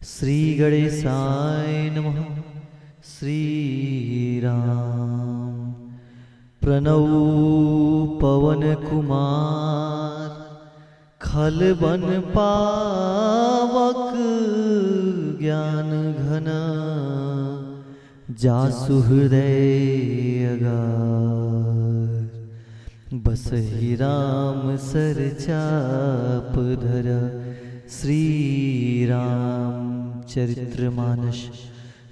श्री गणेशाय नमः। श्री राम। प्रणव पवन कुमार खल बन पावक ज्ञान घन जासु हृदय अगार बस ही राम सर चाप धर। श्री राम चरित्रमानस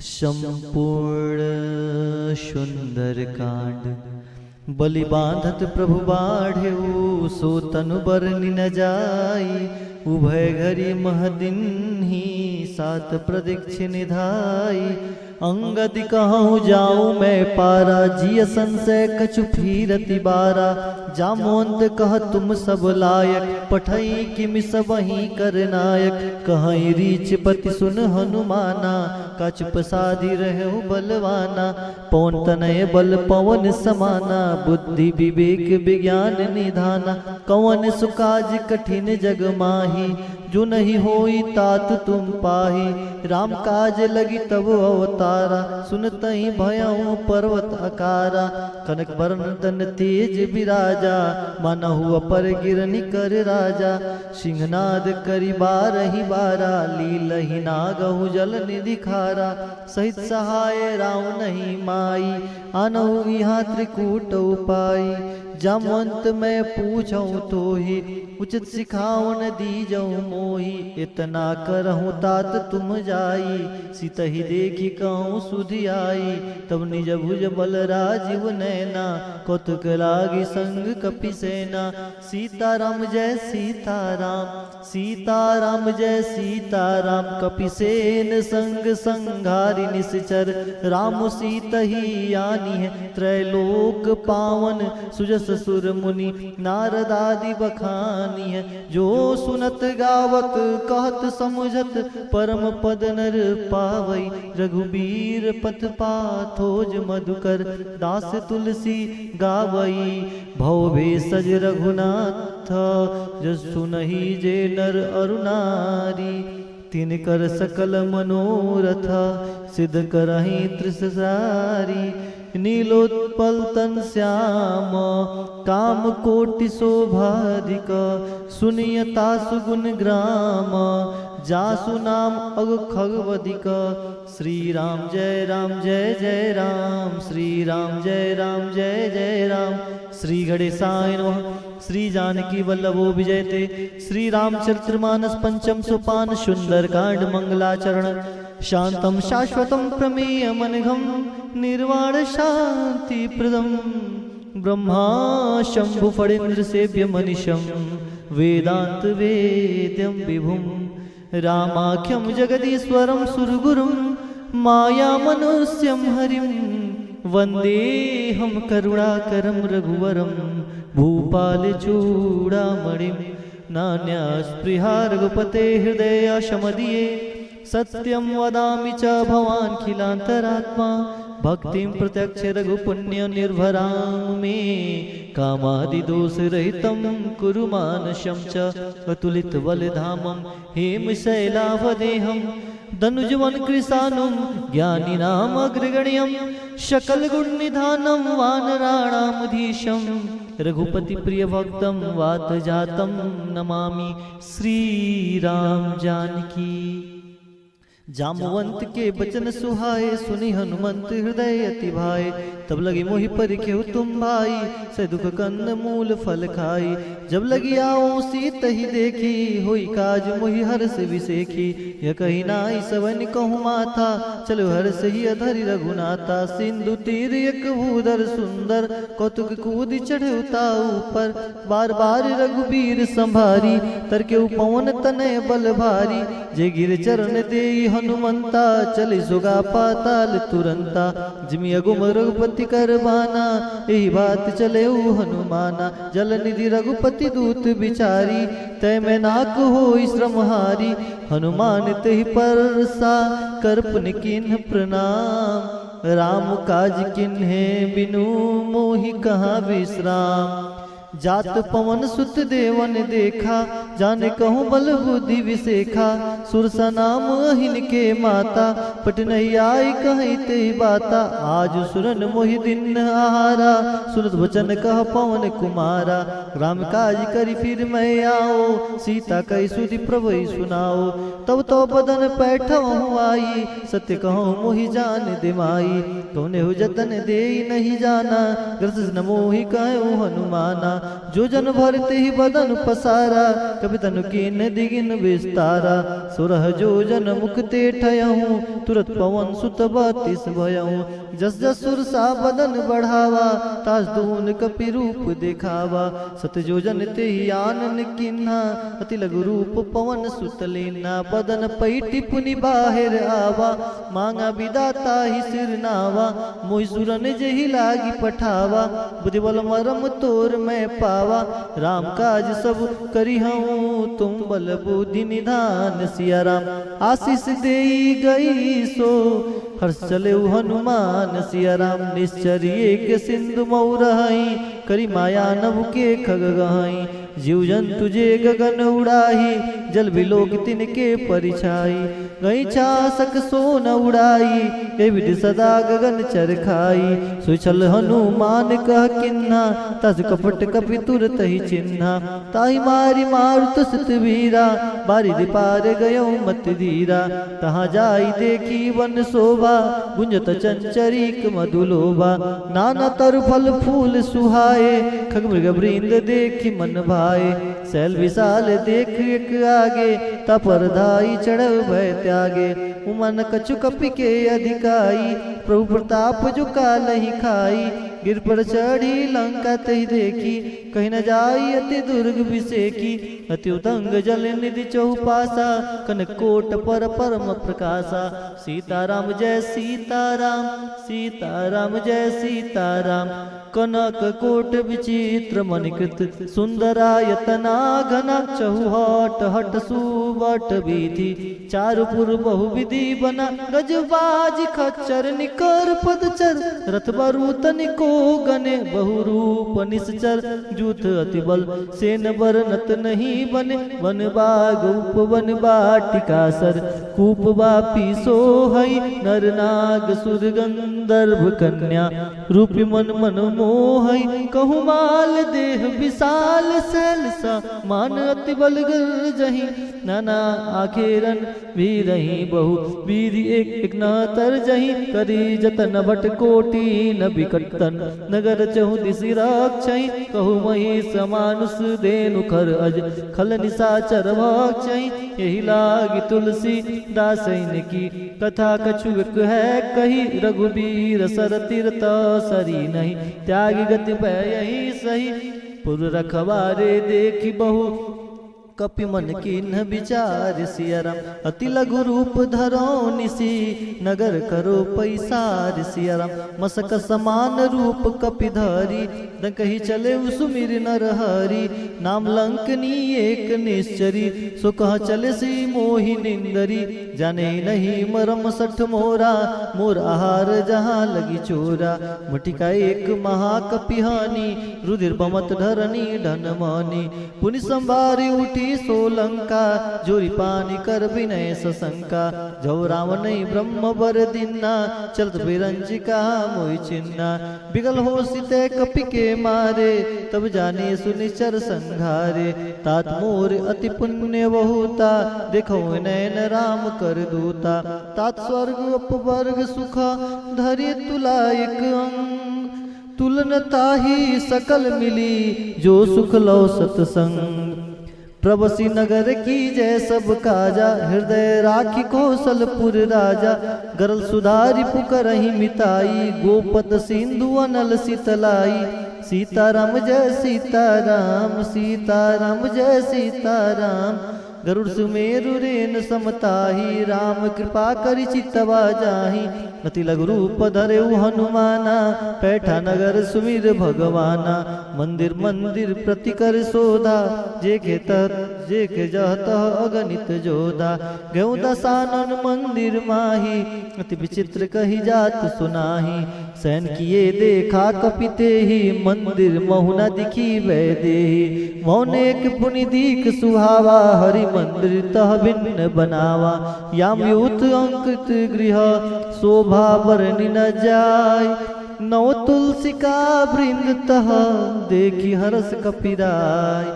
संपूर्ण सुंदर कांड। बलि बांधत प्रभु बाढ़ेऊ सो तनु बरनि न जाई। उभय घरी महदिन ही सात प्रदीक्ष निधाई। अंगद कहूँ जाऊँ मैं पारा जिय संशय कछु फिरति बारा। जामोंत कह तुम सब लायक पठई किमि सबहि कर नायक। कहीं रीच पति सुन हनुमाना कछु प्रसादी रहु बलवाना। पवन तनय बल पवन समाना बुद्धि विवेक विज्ञान निधाना। कवन सुकाज कठिन जग माही जो नहीं होई तात तुम पाही। राम काज लगी तब अवतारा सुनतहि भयउ पर्वत अकारा। कनक बरन तेज विराजा मनहु अपर गिरनि कर राजा। सिंहनाद करि बारहि बारा लीलहि नागहु जल निधि खारा। सहित सहाय राम नहीं माई आनहु इहाँ त्रिकूट उपाई। जामवंत मैं पूछऊँ तो ही उचित सिखावन दीजऊँ मोही। इतना करहूँ तात तुम जाई सीतहि देखी कहूँ सुधि आई। तब निज भुज बल राजीव नैना कौतुक लागी संग कपि सेना। सीताराम जय सीताराम सीताराम जय सीताराम। कपि सेन संग संघारि निश्चर राम सीतहि आनी है। त्रैलोक पावन सुजस सुर मुनि नारदादि बखानी है। जो सुनत गावत कहत समुझत परम पद नर पावई। रघुबीर पथ पाथोज मधुकर दास तुलसी गावई। भव भेषज रघुनाथ जस सुनहि जे नर अरुनारी। तिनकर सकल मनोरथ सिद्ध करहि त्रिससारी। नीलोत्पल तन श्याम काम कोटि शोभाधिक। सुनियता सुगुण ग्राम जासु नाम अग खगवधिक। श्री राम जय जय राम। श्री राम जय जय राम। श्री गणेशाय नमः। श्री जानकी वल्लभो विजयते। श्री रामचरितमानस पंचम सोपान सुंदर कांड मंगलाचरण। शांतम शाश्वतम प्रमेयमनघम निर्वाण शांति प्रदम। ब्रह्मा शंभु फणीन्द्र सेव्य मनीषम वेदांत वेद्यम विभुम। रामाख्यम जगदीश्वरम सुरगुरुम माया मनुष्यम हरिम। वंदेहम करुणाकरम रघुवरम भूपाल चूड़ामणिम। नान्यास्पृहा रघुपते हृदय शमदीये। सत्यम वदामि च भवानखिलांतरात्मा। भक्तिं प्रत्यक्ष रघुपुण्य निर्भरां मे। कामादि दोष रहितं कुरु मानसं च। अतुलित बलधामं हेम शैलावदेहं। धनुजवन कृशानुं ज्ञानिनाम अग्रगण्यं। शकल गुण निधानं वानराणामधीशं। रघुपति प्रिय भक्तं वात जातं नमामि। श्री राम जानकी। जामवंत के बचन सुहाए सुनि हनुमंत हृदय अति भाए। तब लगी मोहि परिखेउ तुम भाई से दुख कंद मूल फल खाई। जब लगी आओ सीत ही देखी होई काज मोहि हर्ष विसेखी। यह कही नाई सवन कहूँ माथा चलो हर्ष ही अधरि रघुनाथा। सिंधु तीर एक भूधर सुंदर कौतुक कूद चढ़े उता ऊपर। बार बार रघुबीर संभारी तरके पवन तनय बल भारी। जे गिर चरण देई हनुमंता चले सुगा पाताल तुरंता। जिमि अगुम रघुपति करबाना यही बात चले हनुमाना। जल निधि रघुपति दूत बिचारी तय में नाक होई श्रमहारी। हनुमान तेहि परसा कर पुनि किन्ह प्रणाम। राम काज किन्हे बिनु मोहि कहाँ विश्राम। जात पवन सुत देवन देखा, जाने कहूँ बल बुद्धि विशेखा। सुरसा नाम हिनके माता, पटनई आई कहीं ते बाता। आज सुरन मोहि दिन आहारा, सुनत वचन कह पवन कुमारा। राम काज करी फिर मैं आओ, सीता कई सुधि प्रभु सुनाओ। तब तो बदन पैठहूँ आई, सत्य कहूँ मोहि जान दे माई। कौने हो जतन दे नहीं जाना, ग्रस न मोहि कहूँ हनुमाना। जो जन भरते ही बदन पसारा, कभी तनु कीन दिगिन विस्तारा। सुरह जो जन मुक्ते ठयहूँ, तुरत पवन सुत बत्तीस भयहूँ। जस जस सुरसा बदन बढ़ावा, तास दून कपि रूप दिखावा। सत जो जन ते ही आनन किन्हा, अति लघु रूप पवन सुत लीना। बदन पैठी पुनि बाहिर आवा, मांगा विदाता ही सिर नावा। मोहि सुरन जेहि लागी पठावा, बुद्धि बल मरम तोर मैं पावा। राम काज सब करी हूँ, तुम बल बुद्धि निधान। सिया राम आशीष देई गई सो, हर्ष चले हनुमान। सिया राम निश्चर्य के सिंधु मऊरहई, करी माया नभ के खग गहई। जीव जंतु जे गगन उड़ाही, जल बिलोक तिनके परिछाई। गई छासक सोन उड़ाई, ए विधि सदा गगन चरखाई। सुचल हनुमान कह किन्हा, तस कपट कपि तुरत ही चिन्हा। ताहि मारी मारुत सुत वीरा, बारिधि पार गयो मत धीरा। तहाँ जाई देखी वन शोभा, गुंजत चंचरीक मधुलोभा। नाना तरु फल फूल सुहाए, खग मृग वृंद देखी मन भाए। सैल विशाल देख एक आगे, तपर धाई चढ़ भय त्यागे। उमन कछु कपि के अधिकाई, प्रभु प्रताप जो काल ही खाई। गिर पर चढ़ी लंका तही देखी, कहीं न जाई अति दुर्ग विसेकी। अति उदंग जल निधि चौपासा, कनक कोट पर परम प्रकाशा। सीताराम जय सीताराम, सीताराम जय सीताराम। कनक कोट विचित्र मणिकृत, सुंदरायतना घना। चहुहट हट सुबट विधि, चारुपुर बहुविधि बना। गजबाज खच्चर निकर पदचर, रथ बरूत निको गने। बहुरूप निश्चर, जूथ अति बल सेन बरनत नहीं बने। वन बाग उपवन बाटिका सर, कूप बापी सोहई। नर नाग सुर गंधर्व कन्या, रूपी मन मन मोहई। कहु माल देह विशाल सैलसा, मान अति बल गर्जहि। नाना आखेरन वीरहि, बहु वीर एक एक न तरजहि। करी जतन भट कोटि न बिकटन, नगर चहु दिसि रक्षहि। कहु मही समानुष देनु खर अज, खल निशाचर भक्षहि। यही लागी तुलसी दासैन की, कथा कछुक है कही। रघुबीर सर तीरथ सरी नहीं, त्याग गति भय यही सही। पुर रखवारे देखी बहु, कपि मन कीन्ह विचार। सिया राम अति लघु रूप धरो निसी, नगर करो पैसार। सिया राम मसक समान रूप कपि धरी, कही चले सुमिर नर हरि। नाम लंकनी एक निश्चरी, सो कह चले सी मोहि निंदरी। जाने नहीं मरम सठ मोरा, मोर आहार जहाँ लगी चोरा। मुटिका एक महाकपिहानी, रुधिर बमत धरनी धन मानी। पुनि संभारी उठी सोलंका, जोरी पानी कर विनय सशंका। जो रावण ब्रह्म बर दिन्ना, चलत बिरंजिका मोहि चिन्ना। बिगल हो सीते कपि के मारे, तब जाने सुनिचर संघारे। तात मोर अति पुण्य बहुता, देखो नैन राम कर दूता। तात स्वर्ग अपवर्ग सुख, धरि तुला एक अंग। तुलन ताही सकल मिली, जो सुख लो सतसंग। प्रभसी नगर की जय सब काजा, हृदय राखी कौशलपुर राजा। गरल सुधारी पुकरहि मिताई, गोपद सिंधु अनल शीतलाई। सीताराम जय सीताराम, सीताराम जय सीताराम। गरुड़ सुमेरु रेन समताही, राम कृपा करि चितवा जाहि। अति लघु रूप धरे हनुमाना, पैठा नगर सुमिर भगवाना। मंदिर मंदिर प्रति कर सोधा, जे खेत जेख जहतः अगणित जोदा गयो दसानन मंदिर माही अति विचित्र कही जात सुनाही सैन किए देखा कपिते ही मंदिर महुना दिखी वैदेही मौन एक पुनि दीख सुहावा हरि मंदिर तह भिन्न बनावा याम यूथ अंकृत गृह शोभा बरनि न जाय नव तुलसी का वृंद तह देखी हरस कपिराय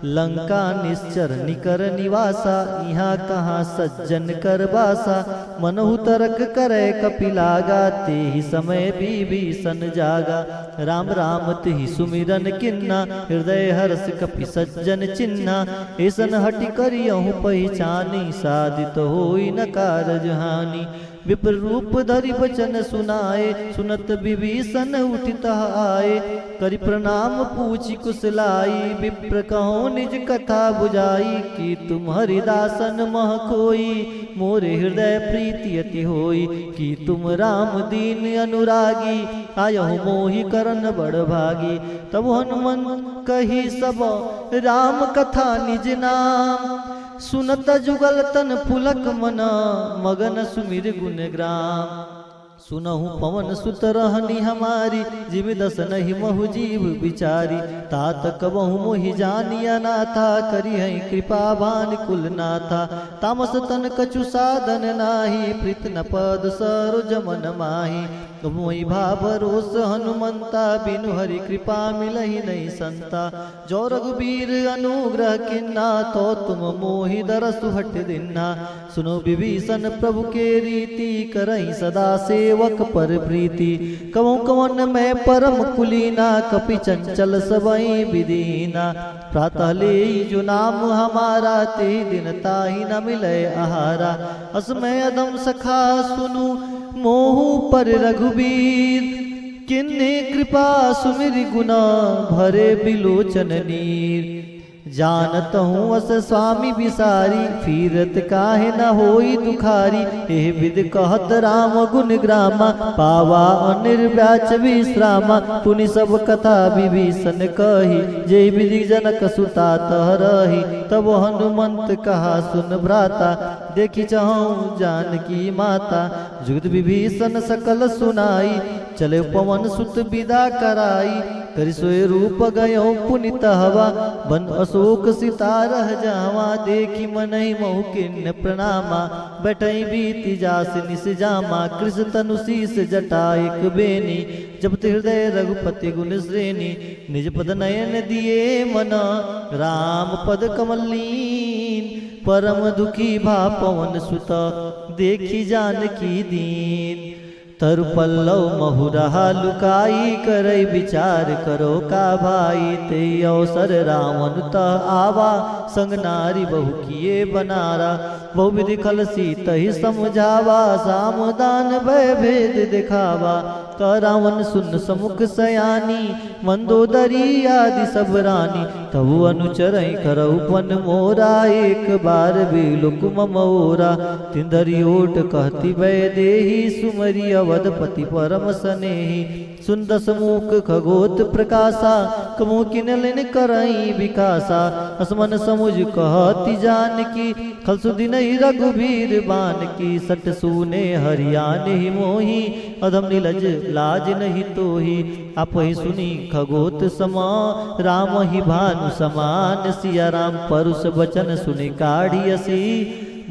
लंका निश्चर निकर निवासा यहाँ कहाँ सज्जन कर बासा मनहु तरक करे कपिलागा ते ही समय विभीषण जागा राम राम तिहि सुमिरन किन्ना हृदय हर्ष कपि सज्जन चिन्हा ऐसन हटि करियहु पहिचानी साधित होई न कारज हानि विप्र रूप धरि वचन सुनाए सुनत विभीषण उठित आए करि प्रणाम पूछि कुशलाई विप्र कहो निज कथा बुझाई कि तुम हरिदासन मह खोई मोरे हृदय प्रीति अति होई कि तुम राम दीन अनुरागी आयहु मोहि करन बड़ भागी तब हनुमंत कही सब राम कथा निज नाम सुनत जुगल तन पुलक मना मगन सुमिर गुण ग्राम सुनहु पवन सुत रहनी हमारी जिम दस नहीं महु जीव बिचारी तात कबहु मोहि जानिया नाथा करी है कृपा भान कुल नाथा तामस तन कछु साधन नाही प्रीत न पद सरोज मन माही मोहि भाभरोस हनुमंता बिनु हरि कृपा मिलहि नहीं संता जो रघुबीर अनुग्रह किन्ना तो तुम मोहि दरसु हट दिन्ना सुनो विभीषण प्रभु के रीति करहि सदा सेवक पर प्रीति कवं कवन मैं परम कुलीना कपि चंचल सबई विदीना प्रातः ले जो नाम हमारा ते दिन ताहि न मिले आहारा असमय अदम सखा सुनु मोहु पर रघुबीर किन्ने कृपा सुमिर गुना भरे बिलोचन नीर जानत हूँ अस स्वामी बिसारी फिरत काहे न होई दुखारी हे विद कहत राम गुण ग्रामा पावा अनिर्व्याच विश्रामा पुनि सब कथा विभीषण कही जय विधि जनक सुता तह रही तब हनुमंत कहा सुन भ्राता देखी चाहूँ जानकी माता जुगत विभीषण सकल सुनाई चले पवन सुत विदा कराई करि सोय रूप गयो पुनित हवा बन अशोक सीता रह जावा देखी मनहि महु किन्न प्रणामा बैठई बीति जास निस जामा कृष्ण तनु शीस जटा एक बेनी जब हृदय रघुपति गुण श्रेणी निज पद नयन दिए मना राम पद कमलीन परम दुखी भा पवन सुत देखी जानकी दीन तरु पल्लव महुरहा लुकाई करई विचार करो का भाई ते अवसर रावण तह आवा संग नारी बहु किए बनारा बहु विधि खल सीत ही समझावा सामदान भय भेद दिखावा का रावण सुन समुख सयानी मंदोदरी आदि सब रानी तबु अनुचर करऊ पन मोरा एक बार बिलुक ममोरा तिंदरी ओट कहती वै देही सुमरी अवधपति परम सनेही सुंदस मुख खगोत प्रकाशा कमु किनलिन करई विकासा असमन समुझ कहती जान की खलसुदिन रघुबीर बान की सट सूने हरियान ही मोही अधम निलज लाज नहीं तो ही आप ही सुनी खगोत समा राम ही भानु समान सिया राम परुष बचन सुनि काढ़ी असी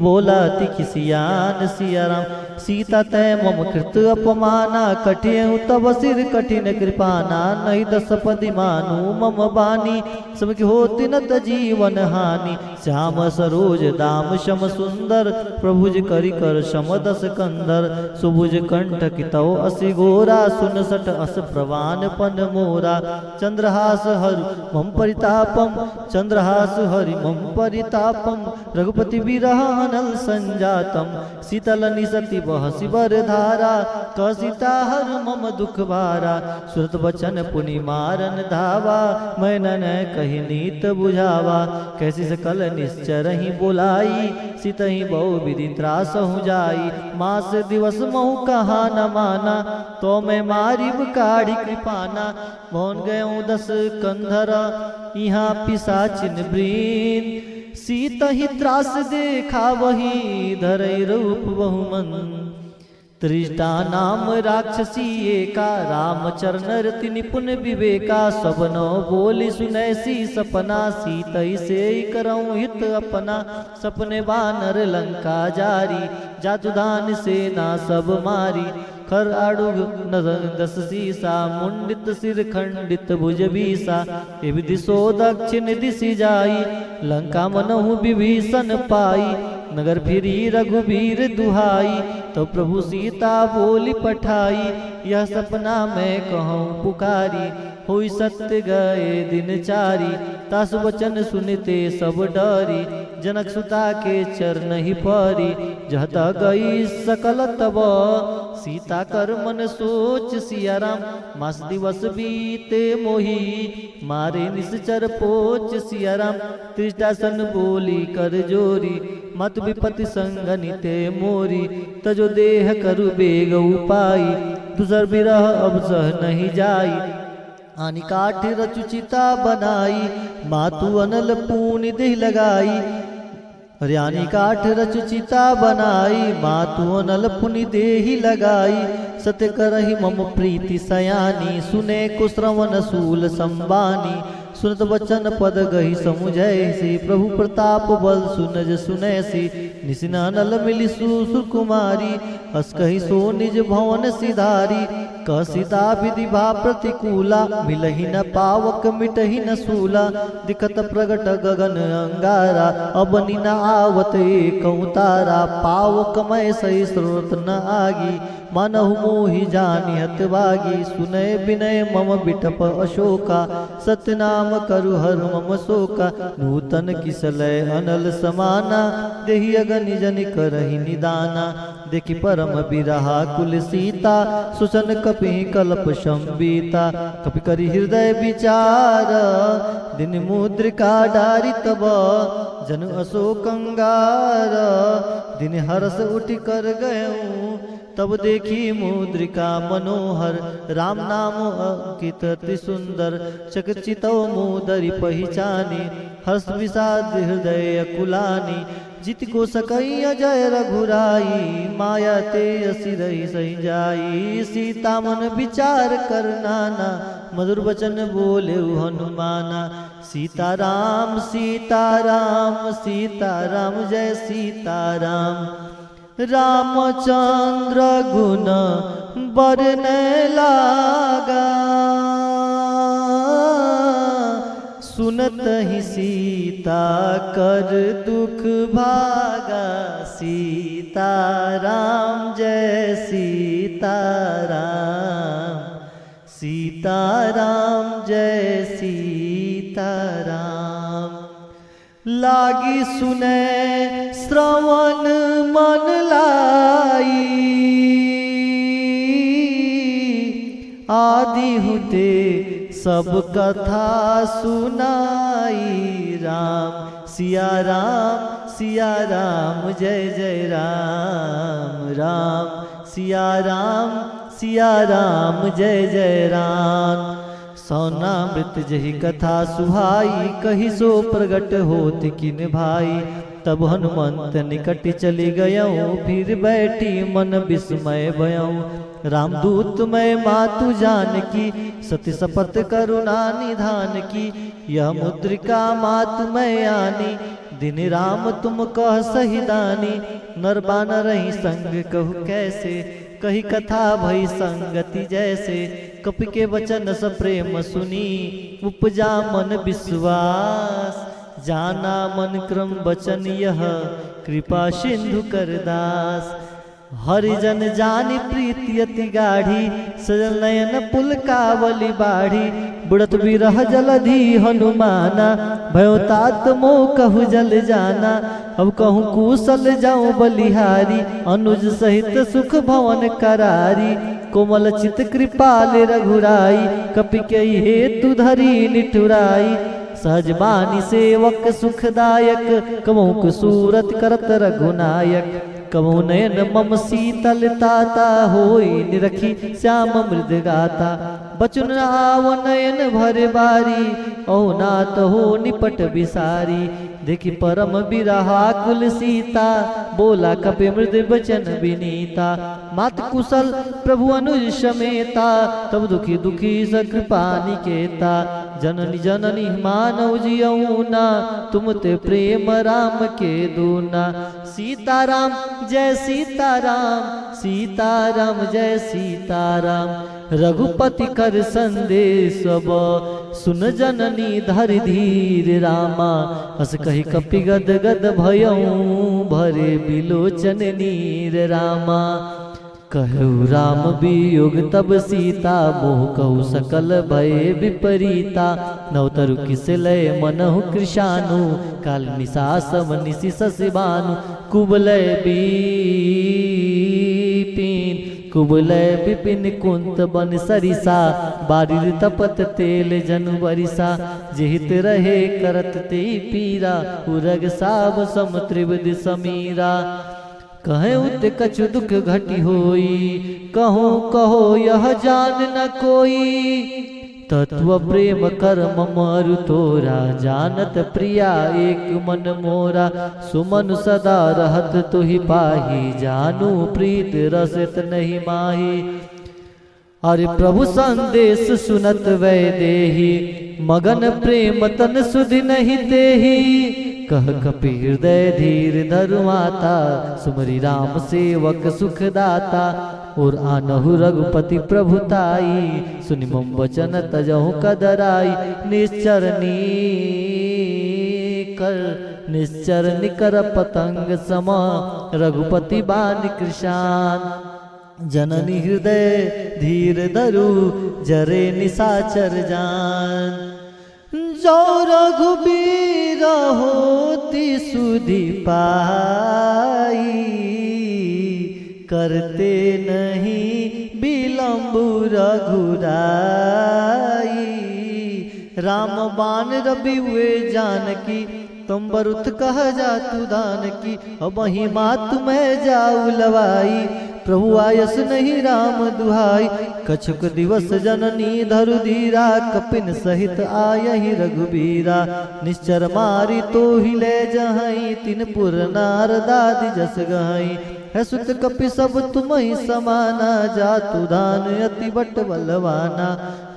बोला तिखिसियान सिया राम सीता तय मम कृत अपमाना कठिन तब सिर कठिन कृपाना नहीं दस पदि मानु मम बानी सब होती न जीवन हानि श्याम सरोज दाम शम सुंदर प्रभुज करि कर शम दस कंदर सुभुज कंठ कितौ असि गोरा सुन सठ अस प्रवान पन मोरा चंद्रहास हर मम परितापम चंद्रहास हरि मम परितापम रघुपति विरह अनल संजातम शीतल निसति बहसी बर धारा कसिता हर मम दुख भारा सुरत बचन पुनि मारन धावा मैं न कही नीत बुझावा कैसी सकल निश्चर ही बोलाई सितहि बहु विधि त्रास हो जाई मास दिवस महु कहा न माना तो मैं मारिब काढ़ी कृपाना मोहन गयो दस कंधर यहाँ पिसाचिन ब्रीन सीत ही त्रास देखा वही धरई रूप बहुमन त्रिष्टा नाम राक्षसी एका रामचरण रति निपुण विवेका सबनो बोली सुनैसी सपना सीतई से करऊं हित अपना सपने बानर लंका जारी जातुदान सेना सब मारी खर आडुग दस सीसा मुंडित सिर खंडित भुज बीसा एवं दिशो दक्षिण दिशि जाई लंका मनहु विभीषण पाई नगर फिरी रघुबीर दुहाई तो प्रभु सीता बोली पठाई यह सपना मैं कहूँ पुकारी हुई सत्य गए दिन चारी तास वचन सुनते सब डरी जनक सुता के चरण ही परी जहता गई सकल तब सीता कर मन सोच सिया राम मास दिवस बीते मोही मारे निश्चर पोच सिया राम त्रिष्टासन बोली कर जोरी मत विपति संगनिते मोरी तजो देह करु बेग उपाई दूसर बिरह अब सह नहीं जाई आनी काठ रचुचिता बनाई मातु अनल पूनि देह लगाई हरियाणी काठ रचुचिता बनाई मातु अनल पुनि देहि लगाई सत्य करहि मम प्रीति सयानी सुने कुश्रवण सूल संबानी सुनत वचन पद गही समुझैसी प्रभु प्रताप बल सुनज सुनैसी निसिनानल मिली सुसुर कुमारी हस कही सो निज भवन सिधारी कह सीता विधि भा प्रतिकूला मिलहि न पावक मिटहि न सूला दिखत प्रगट गगन अंगारा अबनि न आवत एकौ तारा पावक मय सही स्रोत न आगी मानहु मोहि जानि हतभागी सुनय विनय मम बिटप अशोका सत्यनाम करु हर मम शोका नूतन किसलय अनल समाना देहि अगनि जनि करहि निदाना देखि परम बिरहा कुल सीता सुसन कपि कल्प संबीता कपि करि हृदय विचार दिन मुद्रिका डारी तब जन अशोक अंगार दिन हरस उठ कर गयऊं तब देखी मुद्रिका मनोहर राम नाम अंकित अति सुंदर चकचितो मुदरि पहिचानी हर्ष विषाद हृदय कुलानी जित को सकई अजय रघुराई माया ते असिरहि सही जाई सीता मन विचार कर नाना मधुर वचन बोले हनुमाना सीताराम सीताराम सीताराम जय सीताराम रामचंद्र गुण बरने लागा सुनत ही सीता कर दुख भागा सीताराम जय सीताराम सीताराम जय सीताराम लागी सुने श्रवण मन लाई आदि हुते सब कथा सुनाई राम सिया राम जय जय राम राम सिया राम जय जय राम सौनामृत जही कथा सुहाई कही सो प्रगट होत किन भाई तब हनुमंत निकट चली गयऊँ फिर बैठी मन विस्मय भयऊँ रामदूत मैं मातु जान की सती शपथ करुणा निधान की यह मुद्रिका मातु मैं आनी दिन राम तुम कह सही दानी नर बानर ही संग कहु कैसे कही कथा भई संगति जैसे कपि के वचन स प्रेम सुनी उपजा मन विश्वास जाना मन क्रम वचन यह कृपा सिंधु करदास हरिजन जानी प्रीति अति गाढ़ी सजल नयन पुल कावली बाढ़ी बुढ़त बिरह जलधि हनुमाना भयो तात मोह कहु जल जाना अब कहूँ कुशल जाऊं बलिहारी अनुज सहित सुख भवन करारी कोमल चित कृपाल रघुराई कपि के हेतु धरी निठुराई सहज बानी सेवक सुखदायक कमौक सूरत करत रघुनायक कमो नयन मम शीतल ताता होई निरखी श्याम मृद गाता बचन आव नयन भर बारी ओ नाथ हो निपट बिसारी देखी परम बिरहा कुल सीता, बोला कपि मृदु बचन विनीता। मात कुशल प्रभु अनुज समेता, तब दुखी दुखी सकृपा निकेता। जननी जननी मानव जियऊना, तुम ते प्रेम राम के दूना। सीताराम जय सीताराम, सीताराम जय सीताराम। रघुपति कर संदेश सब, सुन जननी धरि धीर रामा। हस कही कपि गद गद भयऊ, भरे बिलोचन नीर रामा। कहु राम वियोग तब सीता, मोह कहु सकल भय विपरीता। नवतरु किस लय मनहु कृशानु, काल निशा सम निशि शशिबानु। कुबलय बिपिन, कुबलय विपिन कुंत बन सरिसा। बारिर तपत तेल जनु बरिसा, जेहित रहे करत ते पीरा। उरग साब सम त्रिविध समीरा। कहे उत कछु दुख घटी होई, कहो कहो यह जान न कोई। तत्व प्रेम कर्म मरु तोरा, जानत प्रिया एक मन मोरा। सुमन सदा रहत तुहि पाही, जानू प्रीत रसित नहीं माही। अरे प्रभु संदेश सुनत वै देही, मगन प्रेम तन सुधि नहीं तेही। कह कपि हृदय धीर धरु माता, सुमरि राम सेवक सुख दाता। और आनहु रघुपति प्रभुताई, सुनि मम वचन तजहु कदराई। निश्चर निकर पतंग समा, रघुपति बान कृशान। जननी हृदय धीर धरु, जरे निशाचर जान। जो रघुबीर होती सुधि पाई, करते नहीं विलंब रघुराई। राम बान रवि हुए जानकी, तुम बरुत कह जा तू दान की। अब ही मात मैं जाऊ लवाई, प्रभु आयस नहीं राम दुहाई। कछुक दिवस जननी धरु धीरा, कपिन सहित आयहि रघुबीरा। निश्चर मारी तो ही ले जहाई, तिन पुर नारदादि जस गहाई। है सुत कपि सब तुम ही समाना, जातु दान अति बट बलवाना।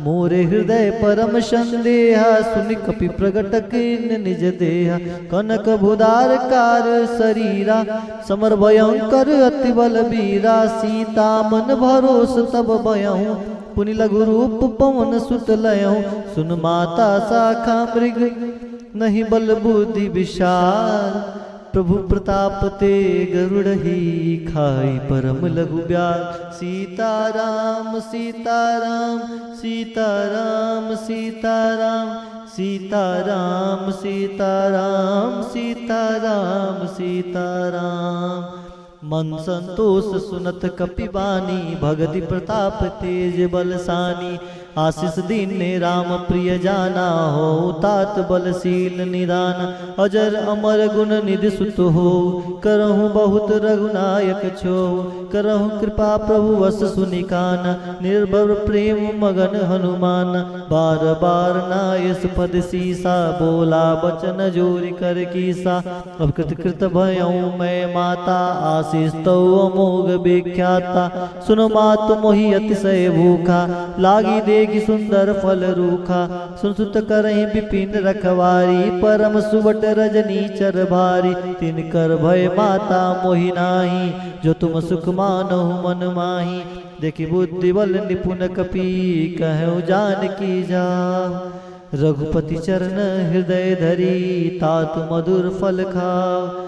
मोरे हृदय परम संदेहा, सुनि कपि प्रगट कीन निज देहा। कनक भुदार कार शरीरा, समर भयंकर अति बलबीरा। सीता मन भरोस तब बयहूँ, पुनि लघु रूप पवन सुत लयहूँ। सुन माता शाखा मृग, नहीं बल बुद्धि विशाल। प्रभु प्रताप ते गरुड़ही, खाई परम लघु ब्याल। सीताराम सीताराम सीताराम सीताराम सीताराम सीताराम सीताराम सीताराम। मन संतोष सुनत कपिबानी, भगति प्रताप तेज बलसानी। आशीष दीन राम प्रिय जाना, हो तात बलशील निदान। अजर अमर गुण निधि सुत हो, करहु बहुत रघुनायक छो। करहु कृपा प्रभु वस सुनिकान, निर्भर प्रेम मगन हनुमान। बार बार नायस पद सीसा, बोला बचन जोरि कर कीसा। अब कृत कृत भयऊँ मैं माता, आशीष तो अमोघ विख्याता। सुनो मात मोहि अतिशय भूखा, लागी देगी सुंदर फल रूखा। सुन सुत करहि विपिन रखवारी, परम सुबट रजनी चर भारी। तिन कर भय माता मोहि नाही, जो तुम सुख मानहु मन माही। देखि बुद्धि बल निपुण कपि, कहु जानकी जाऊ। रघुपति चरण हृदय धरी, तातु मधुर फल खाओ।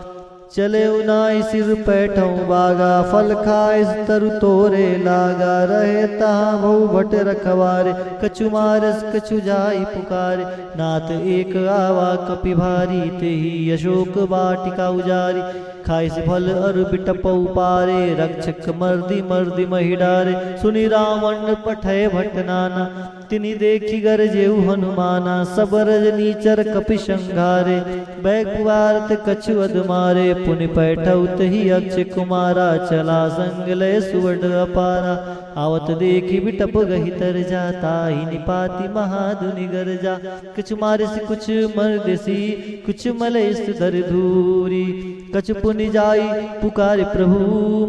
चले उनाई सिर पैठों बागा, फल खाए तरु तोरे लागा। रहे तहाँ बहु भट रखवारे, कछु मारस कछु जाई पुकारे। नाथ एक आवा कपि भारी, तेहि अशोक वाटिका उजारी। खाई से फल अरु बिटप उपारे रक्षक मर्दी मर्दी मही डारे सुनि रावण पठय भट्ट नाना तिनि देखी गरजेउ हनुमाना सब रजनीचर कपि संघारे बैकुवारत कछु अद मारे पुनि पैठौ तहि अक्षय कुमारा चला संग लय सुवर्ण अपारा आवत देखी बिटप गहि तर जाता ही निपाति महाधुनि गरजा कुछ मारिस कुछ मर्देसी कुछ मलेस धर धूरी कछु पुनि जाई पुकारे प्रभु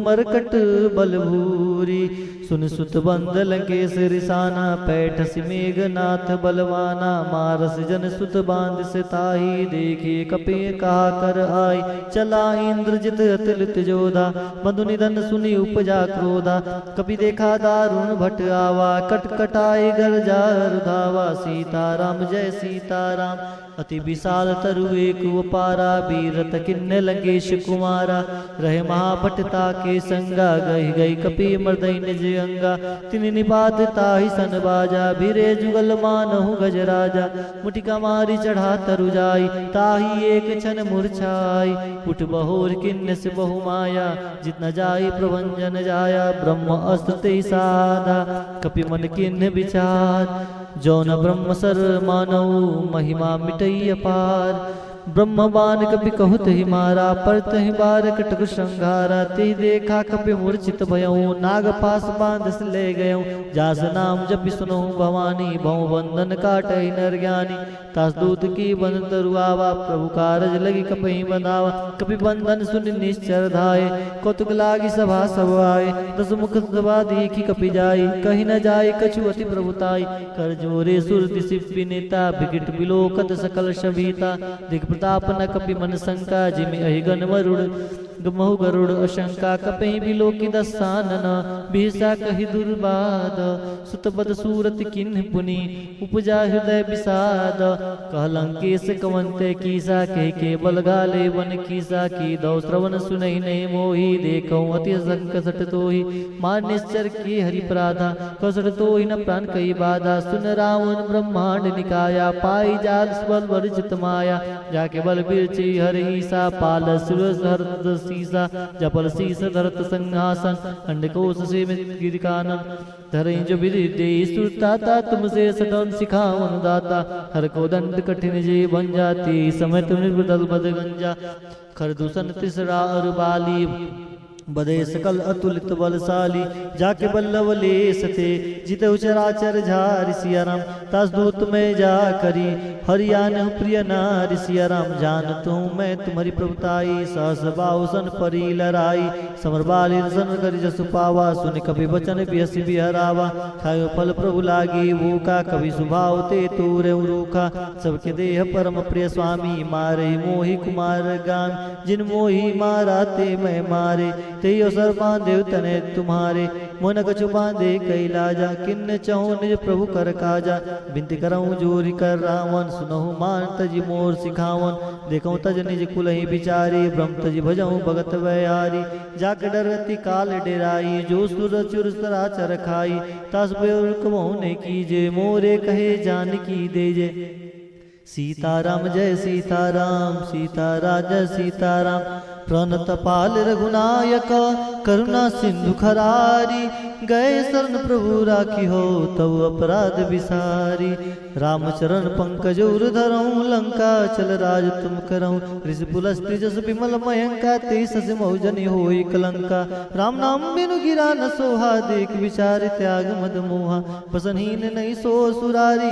मरकट बलभूरी सुन सुत बंद लंकेश रिसाना पैठस मेघनाथ बलवाना मारस जन सुत बांध से ताही देखे कपे कहा कर आई चला इंद्रजित अतुलित जोधा मधु निधन सुनि उपजा क्रोधा कपि देखा दारुण भट आवा कटकटाए गरजा रुधावा सीताराम जय सीताराम अति विशाल तरु एक पारा बीरत किन्ने लंकेश कुमारा रहे महाभटता के संगा गई गई कपि मर्दई निज अंगा तिनि निपात ताहि सन बाजा भीरे जुगल मानहु गजराजा मुटिका मारी चढ़ा तरु जाई ताहि एक क्षण मूर्छाई उठ बहोर किन्न से बहु माया जितना जाई प्रभंजन जाया ब्रह्म अस्त्र ते साधा कपि मन किन्न विचार जौन ब्रह्म सर मानव महिमा मिटई अपार ब्रह्मबान कपि कहत ही मारा परत ही बार कटक संघारा ते देखा कपि मूर्छित भयऊ नाग पास बांध से ले गयऊ जास नाम जब सुनो भवानी भव बंधन काटई नर ज्ञानी तास दूत की बंध तरुआवा प्रभु कारज लगी कपि बंधावा कपि बंधन सुन निश्चर धाये कौतुक लागी सभा सब आए दस मुख सभा देखी कपि जाई कहीं न जाए कछु अति प्रभुताई कर जोरे सुर दिसिपि नेता विकट विलोकत सकल शबीता दिख प्रताप न कपि मन शंका जिमि अहिगन मरुड़ गमहु गरुड़ अशंका कपि बिलोकी दसानन भीषा कहि दुर्बाद सुतबद सूरत किन्ह पुनि उपजा हृदय विषाद कहलंकेश कवंते कीसा कह के बल गाले वन कीसा की दौ श्रवण सुनहि नहीं मोही देखौ अति संकट तोहि मान निश्चर की हरि प्राधा कसट तोहि न प्राण कई बाधा सुन रावण ब्रह्मांड निकाया पाई जाल बल वर्जित माया जाके बल बिरची हरि ईसा पाल सुरस हरत सीसा जपल शीस धरत संहासन अंडकोश से गिरिकानन धरई जो विधि दे सुरताता तुमसे सटन सिखावन दाता हर को दंड कठिन जे बन जाती समय तुम निर्बदल बद गंजा खरदूषण तिसरा और बाली बदे सकल अतुलित बलशाली जाके बल्लभ ले सते जिते उचराचर झारि सिया राम तास दूत में जा करी हरियान प्रिय नारि सिया राम जानत हूँ मैं तुम्हारी प्रभुताई सहस बाहुसन परी लराई समर बाली सन करी जसु पावा सुन कभी बचन बिहसी बिहरावा खायो फल प्रभु लागी भूखा कभी सुभाव ते तूरे रूखा सबके देह परम प्रिय स्वामी मारे मोहि कुमार गान जिन मोहि मारा ते मैं मारे ते अवसर बांधे तने तुम्हारे मन कछु बांधे कैलाजा किन्न चहु निज प्रभु कर काजा बिनती करऊँ जोरी कर रावण सुनहु मान तजी मोर सिखावन देखऊँ तज निज कुलहि बिचारी ब्रह्म तजी भजऊँ भगत वैहारी जाक डरती काल डेराई जो सुर चुर सराचर खाई तास बेउकमो ने कीजे मोरे कहे जान की देजे सीताराम जय सीताराम सीताराम जय सीताराम प्रणत पाल रघुनायक करुणा सिंधु खरारी गए शरण प्रभु राखी हो तव अपराध विसारी रामचरण पंकज धरऊँ लंका चल राज तुम करऊँ ऋषि पुलस्ति जस विमल मयंका ते सस मौजनी होई कलंका राम नाम बिनु गिरा न सोहा देख विचार त्याग मद मोहा बसनहीन नहीं सो सुरारी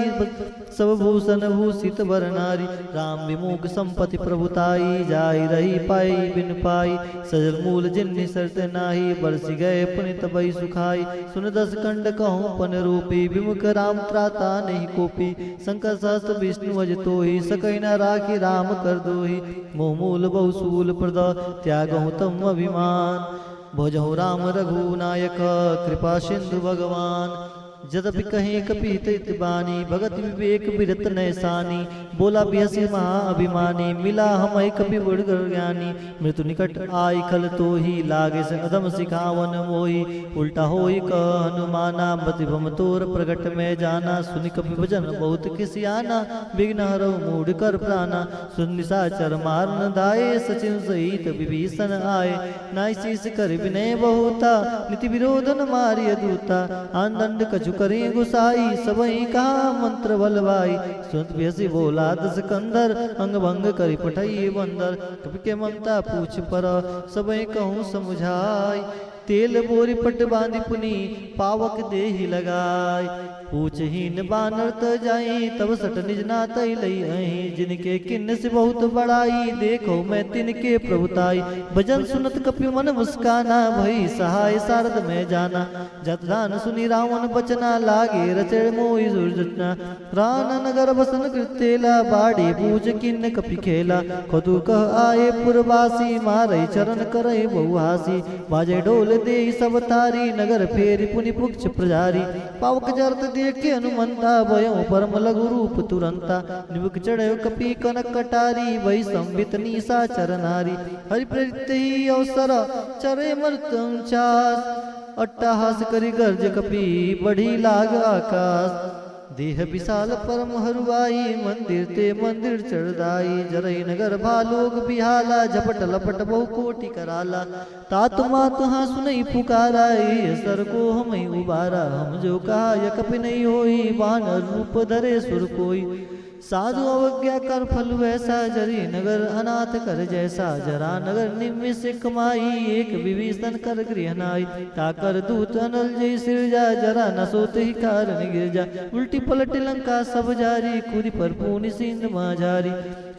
सब भूषण भूषित बर नारी राम विमुख संपत्ति प्रभुताई जाई रही पाई बिन पाई सजल मूल जिन्नि शर्त नाही बरसी गए पुनित बई सुखाई सुन दस कंड कहूँ पन रूपी विमुख राम त्राता नहीं कोपी शंकर सहस्त्र विष्णु अज तोहि सकई न राखी राम कर दोहि मोह मूल बहुसूल प्रद त्यागहु तम अभिमान भजहु राम रघुनायक कृपा सिंधु भगवान जदपि कहीं कपि हित बानी भगत विवेक बिरत नैसानी बोला बिहसी महा अभिमानी मिला हम कपि बुढ़ ज्ञानी मृत्यु निकट आई खल तो ही लागे से अदम सिखावन मोही उल्टा होई क हनुमाना प्रतिभम तोर प्रगट में जाना सुनि कपि भजन बहुत किसियाना विघ्न हरौ मूढ़ कर प्राणा सुन निशाचर मारन दाए सचिन सहित विभीषण आए नाई शीस कर विनय बहुता नीति विरोधन मारिय दूता आनंद कछु करें गुसाई सबई कहा मंत्र बलवाई सुनत बिहसी बोला दस कंदर अंग भंग करी पठाई बंदर कपि के ममता पूछ पर सबई कहूँ समुझाई तेल बोरी पट बांधी पुनी पावक देहि लगाई पूछहीन बानर त जाई तब सट निज नात लई अही जिनके किन्न से बहुत बड़ाई देखो मैं तिनके प्रभुताई भजन सुनत कपि मन मुस्काना भई सहाय सारद में जाना जत दान सुनी रावण बचना लागे रचड़ मोहि सुरजना रान नगर बसन कृतेला बाड़ी पूज किन्न कपि खेला कदु कह आए पुरवासी मारई चरण करई बहुहासी बाजे ढोल दे सब तारी नगर फेरी पुनि पुक्ष प्रजारी पावक जरत देख के हनुमंता भयो परम लघु रूप तुरंता निबुक चढ़यो कपि कनक कटारी वही संबित निशा चरनारी हरि प्रेरित ही अवसर चरे मृत्युं चास अट्टहास करि गर्ज कपि बढ़ी लाग आकाश देह विशाल परम हरुआई मंदिर ते मंदिर चढ़दाई जरई नगर भालोग बिहाला झपट लपट बहु कोटि कराला तात मात हाँ सुनई पुकाराई सर को हम उबारा हम जो कहा यह कपि नहीं होई वानर रूप धरे सुर कोई साधु अवज्ञा कर फल वैसा जरी नगर अनाथ कर जैसा जरा नगर निम्न से कमाई एक विभीषण कर गृह नाई ताकर दूत अनल जय सिरजा जरा न सोते ही कारण गिरजा उल्टी पलट लंका सब जारी खुदी पर पूनि सिंध माझारी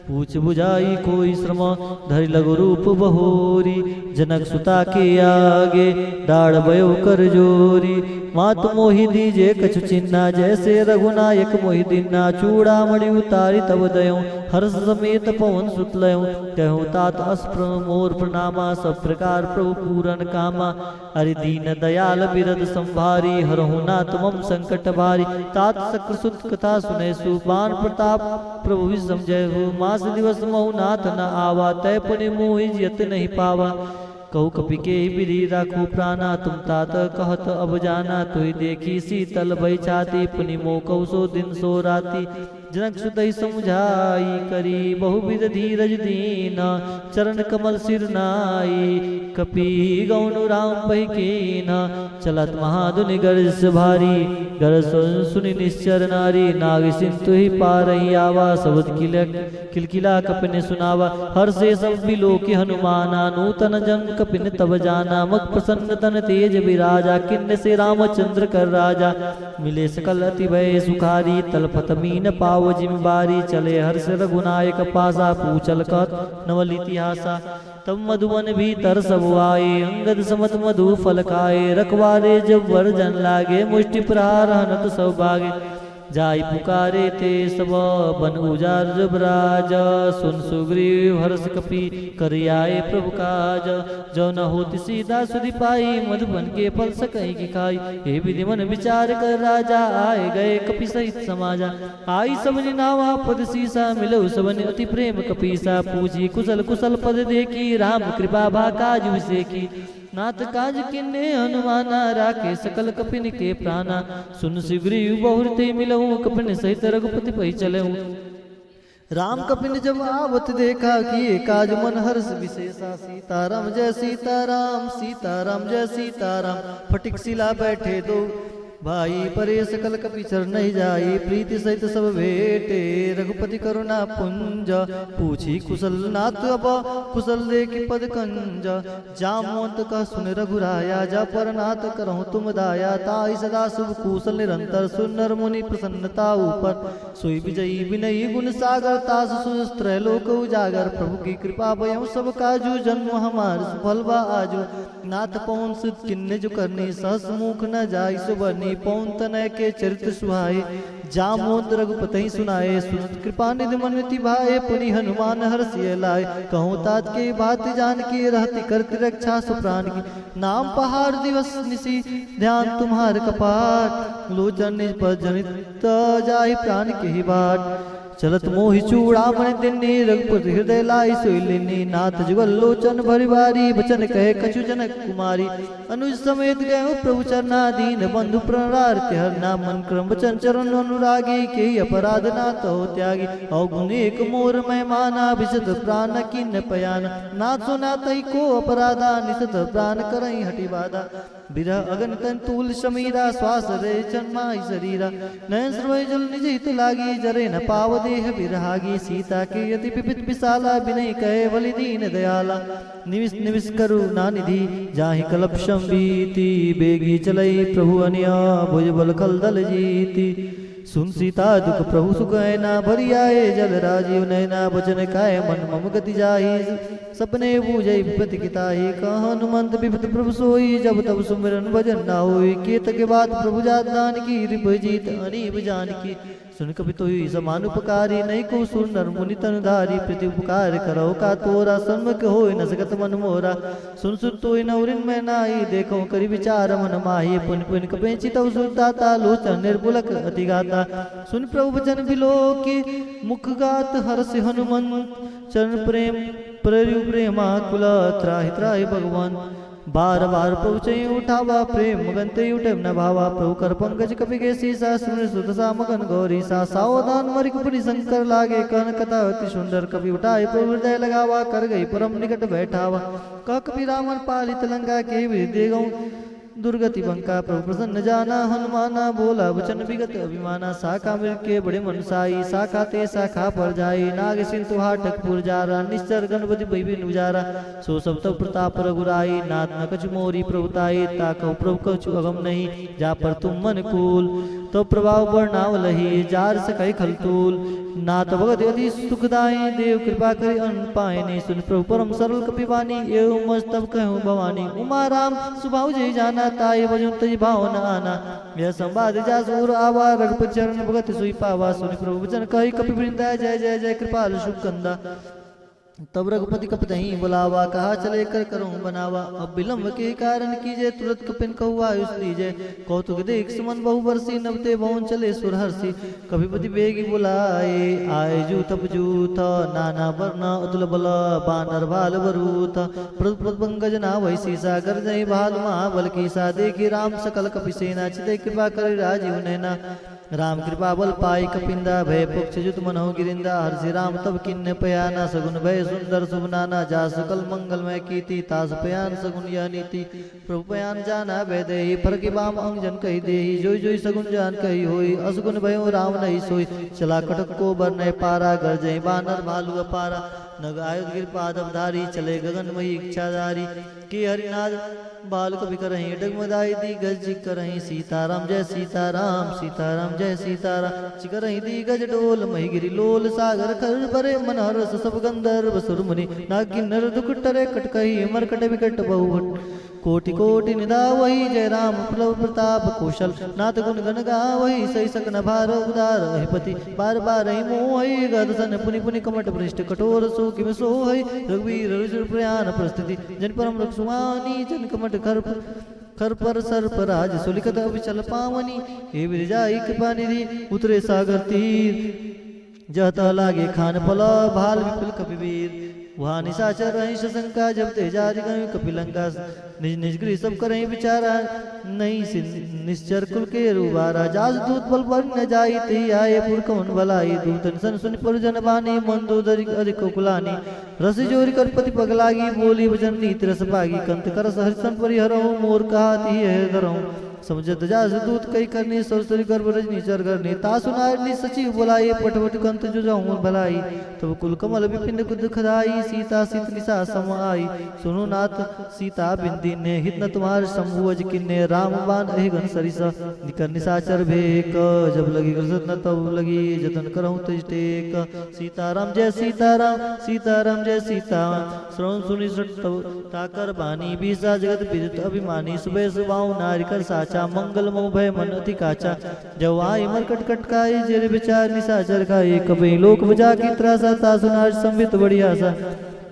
पूछ बुझाई कोई श्रम धरि लघु रूप बहोरी जनक सुता के आगे डाढ़ भयो कर जोरी मात मोहि दीजे कछु चिन्ना जैसे रघुनायक मोहि दीना चूड़ा मणि उतारी तब दयो हर्ष समेत पवन सुतलयो कहूँ तात अस्प्र मोर प्रणामा सब प्रकार प्रभु पूरन कामा हरि दीन दयाल बिरद संभारी हरहु नाथ मम संकट भारी तात सक्र सुत कथा सुने सुपान प्रताप प्रभु विषम जय हो मास दिवस महु नाथ न आवा तय पुनि मोहि जियत नहीं पावा कहु कपि के बिरी राखू प्राणा तुम तात कहत अब जाना तुई देखी शीतल भई छाती पुनि मो कहु सो दिन सो राती जनक सुतई समझाई करी बहुविध धीरज दीन चरण कमल सिर नाई कपि गौनु राम भई कीन चलत महाधुनि गर्ज भारी गर्ज सुनि निश्चर नारी नाग सिंधु ही पारही आवा सबद किलकिला कपिन सुनावा हर से सब बिलो के हनुमाना नूतन जन कपिन तब जाना मग प्रसन्न तन तेज विराजा किन्न से रामचंद्र कर राजा मिले सकल अति भय सुखारी तलपत मीन पाव जिम्बारी चले हर्ष रघुनायक पासा पूछल कत नवल इतिहासा तब मधुवन भीतर सब आए अंगद समत मधु फल खाए रखवारे जब वर्जन लागे मुष्टि प्रहार हनत सब भागे जाई पुकारे ते सब बन उजार जबराज सुन सुग्रीव हर्ष कपि कर आए प्रभु काज जो न होती सीधा सुधि पाई मधुबन के फल सकई की खाई हे विधि मन विचार कर राजा आए गए कपि सहित समाजा आई सबनि नावा पद सीसा मिलो सबनि अति प्रेम कपीसा पूछी कुशल कुशल पद देखी राम कृपा भा काज विसे की नाथ काज किन्ने हनुमाना राखे सकल कपिन के प्राणा सुन सुग्रीव बहुरते मिलहु कपिन सहित रघुपति पै चलहु राम कपिन जब आवत देखा किए काज मन हर्ष विशेषा सीताराम जय सीताराम सीताराम जय सीताराम फटिक शिला बैठे दो भाई परे सकल कपि चर नहीं जाई प्रीति सहित सब भेटे रघुपति करुणा पुंज पूछी कुशल नाथ अब कुशल देखि पद कंज जामवंत कह सुन रघुराया जा पर नाथ करहु तुम दाया ताई सदा शुभ कुशल निरंतर सुनर मुनि प्रसन्नता ऊपर सोई विजयी विनयी गुण सागर तास सुस्त्र लोक उजागर प्रभु की कृपा भयउ सब काजू जन्म हमार सुफल बा आजू नाथ पवन सुत किन्ने जो करनी सहस मुख न जाई सुबरनी बनी पौन तनय के चरित्र सुहाए जामोद रघुपति सुनाए सुनत कृपा निधि मनति भाए पुनि हनुमान हर्षिय लाए कहूँ तात के बात जान के रहती करती रक्षा सुप्राण की नाम पहाड़ दिवस निसी ध्यान तुम्हार कपाट लोचन निज पर जनित जाहि प्राण के ही बाट चलत मोहि चूड़ामणि दिन्नी रघुपति हृदय लाई सोई लेनी नाथ जुगल लोचन भरि बारी बचन कहे कछु जनक कुमारी अनुज समेत गए प्रभु चरणाधीन बंधु प्रणरार्थ हरना मन क्रम वचन चरण अनुरागी के अपराध नाथ हो त्यागी अवगुण एक मोर मेहमाना विशत प्राण किन्न पयान नाथ सुना तई को अपराधा निशत प्राण करई हटि बाधा बिरह अगन तन तूल समीरा श्वास रे जन्माई शरीरा नयन सर्वय जल निज हित लागी जरे न पाव देह विरहागी सीता के यति विपित विशाला विनय कहे बलि दीन दयाला निविस निविस करुणा निधि जाहि कलप संबीति बेगी चलई प्रभु अनिया भुज बल खल दल जीति सुन सीता दुख प्रभु सुख ना भरी आए जल राजीव नैना बचन काय मन मम गति जाहि सपने बूझै विपति किताहि कह हनुमंत विपत प्रभु सोई जब तब सुमिरन भजन ना होई केत के बाद प्रभु जात दान की रिप जीत अनीब जान की सुन कपि तो समान उपकारी नहीं को सुन नर मुनि तनुधारी प्रति उपकार करो का तोरा सन्मुख होय न सकत मन मोरा सुन सुन तो नौरिन में नाई देखो करि विचार मन माही पुन पुन कपि चितव सुरताता लोचन निर्बुलक अति गाता सुन प्रभु वचन बिलो के मुख गात हर्ष हनुमंत चरण प्रेम प्ररु प्रेमा कुल त्राहि त्राहि भगवान बार बार पहुँचे उठावा प्रेम मगनते उठे न भावा प्रभु कर पंकज कपि के सीसा सुन सुत सा मगन गौरी सा सावधान मरिक पुनि शंकर लागे कहन कथा अति सुंदर कपि उठाए प्रभु हृदय लगावा कर गई परम निकट बैठावा कह कपि रावण पालित लंका के विदे गौ दुर्गति बंका प्रभु प्रसन्न जाना हनुमाना बोला वचन विगत अभिमाना साखा मिल के बड़े मनसाई साखा ते साखा पर जाई नाग सिंधु हाटक पुर जारा निश्चर गणपति भैबिन उजारा सो सब तब प्रताप रघुराई नाथ न कछु मोरी प्रभुताई ताकौ प्रभु कछु अगम नहीं जा पर तुम मन कूल तो प्रभाव वर्णाव लही जार सकै खलतूल नाथ भगत अति सुखदाई देव कृपा करि अन्न पाए नहीं सुन प्रभु परम सरल कपिवानी एवं मस्तब कहूँ भवानी उमा राम सुभाव जय जाना ताई भजन तज भावना आना यह संवाद जासूर आवा रघुपति चरण भगत सुई पावा सुनि प्रभु वचन कहि कपि वृंदा जय जय जय कृपाल शुभ कंदा तब रघुपति कपतहि बुलावा कहा चले कर करूं बनावा अब विलंब के कारण कीजे तुरंत कपिन कहु आयुष दीजे कौतुक देख सुमन बहु वर्षी नवते भवन चले सुरहर्षि कपिपति बेगी बुलाए आए जूत जूत नाना वर्ण अतुल बल बानर भाल बरूथ प्रद पंकज ना वैसी सागर जय भाल महाबल की सा देखी राम सकल कपि सेना चिते कृपा कर राजीव नैना राम कृपा बल पाई कपिंदा भय पक्ष जुत मनहु गिरिंदा हर्षि राम तब किन्न पयाना सगुन भय सुंदर शुभ नाना जा सकल मंगलमय कीति तास पयान सगुन यह नीति प्रभु पयान जाना भय देहि फरकि बाम अंग जन कही देहि जोई जोई सगुन जान कही होई असगुन भयो राम नहीं सोई चला कटक को बर नय पारा गर जय बानर भालु अपारा नग आयुध गिर पादवधारी चले गगनमयी इच्छाधारी के हरिनाथ बाल कवि करही डगमदाई दी गज करही सीताराम जय सीताराम जय सीताराम चिकरही दी गज डोल मही गिरी लोल सागर कर बरे मन हरस सब गंधर्व सुर मुनि नागिनर दुख टरे कटकही मरकट विकट बहु कोटि कोटि निदा वही जय राम प्रभु प्रताप कौशल नाथ गुण गण गा वही सही सकन भार उदार हिपति बार बार ही मोहि गदसन पुनि पुनि कमट पृष्ठ कठोर सो किम सो है रघुवीर रुचिर प्रयाण प्रस्थिति जन परम रक्षुमानी जन कमट खर पर सर्प राज सुलिकत अविचल पावनी हे विरजाई कृपा निधि उतरे सागर तीर जहता लागे खान पल भाल विपुल कपिवीर वहाँ निशाचर रही शंका जब तेजारी गई कपिलंका निज निज गृह सब करें विचारा नहीं निश्चर कुल के रूबारा जास दूत बल पर न जाई ते आए पुर कौन भलाई दूतन सन सुन पर जन बानी मंदोदरी अधिक कुलानी रस जोरी कर पति पगलागी बोली वचन नीत रस पागी कंत कर हरिशन परिहरो मोर कहा ती है धरो समझत जास दूत कई करनी सरसरी गर्भ रजनी चर करनी ता सुनारनी सचिव बुलाए पटवट कंत जो जाऊं भलाई तब कुल कमल विपिन कुद खदाई सीता सीत निशा सम आई सुनो नाथ सीता बिंदी ने हित न तुम्हार शंभुअज किन्ने राम बान अहि घन सरिसा निकर निशाचर भेक जब लगी गरजत न तब लगी जतन करहूं तज टेक सीताराम जय सीताराम जय सीताराम श्रवण सुनि तब ताकर बानी बीसा जगत विदित अभिमानी सुबह सुबाऊ नारिकर साच साचा मंगल मोह भय मन अति काचा जब आई मरकट कटकाई जेरे विचार निशाचर खाई कभी लोक बजा की त्रासा तासुनार संबित बड़ी आशा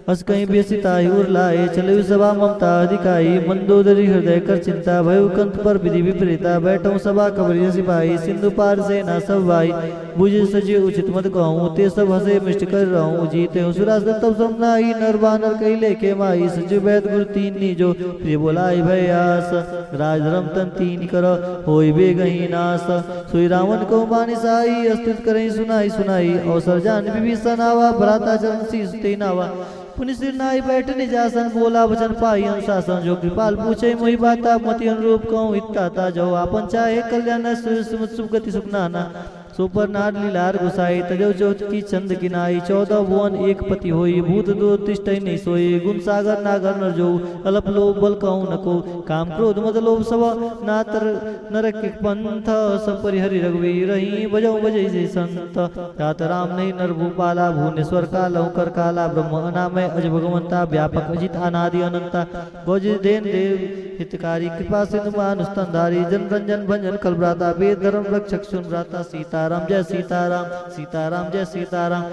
अस कहीं बेसिताई उर लाए चले सभा ममता अधिकाई मंदोदरी हृदय कर चिंता भय कंत पर विधि विपरीता बैठो सभा कबरी सिपाही सिंधु पार से ना सब भाई बुझे सजे उचित मत कहूँ ते सब हसे मिष्ट कर रहूँ जीते हूँ सुरास तब समनाई नर बानर कई लेके माई सजु वैद गुरु तीन नी जो प्रिय बोलाई भय आस राज धर्म तन तीन कर होई बे गही नास सोई रावण को मानी साई अस्तुत करें सुनाई सुनाई अवसर जान विभीषण आवा भ्राता चरण सी नावा पुनि सिर नाई बैठ निजासन बोला वचन पाई अनुशासन जो कृपाल पूछे मोहि बाता मति अनुरूप कहूँ इत्ताता जो आपन चाहे कल्याण सुख गति सुख नाना सुपर नार लीलार गुसाई तजो ज्योत की चंद किनाई 14 भुवन एक पति होई भूत दो तिष्ठै नहीं सोई गुण सागर नागर नर जो अल्प लोभ बल कहूँ नको काम क्रोध मद लोभ सब नातर नरक पंथ सब परिहरि रघुवीर रही बजौ बजै जय संत तात राम नहीं नर भूपाला भुवनेश्वर कालौ कर काला ब्रह्म अनामय अज भगवंता व्यापक अजित अनादि अनंता गौज देन देव हितकारी कृपा सिंधु मानुस्तंधारी जन रंजन भंजन कलभ्राता वेद धर्म रक्षक सुन भ्राता सीताराम जय सीताराम सीताराम जय सीताराम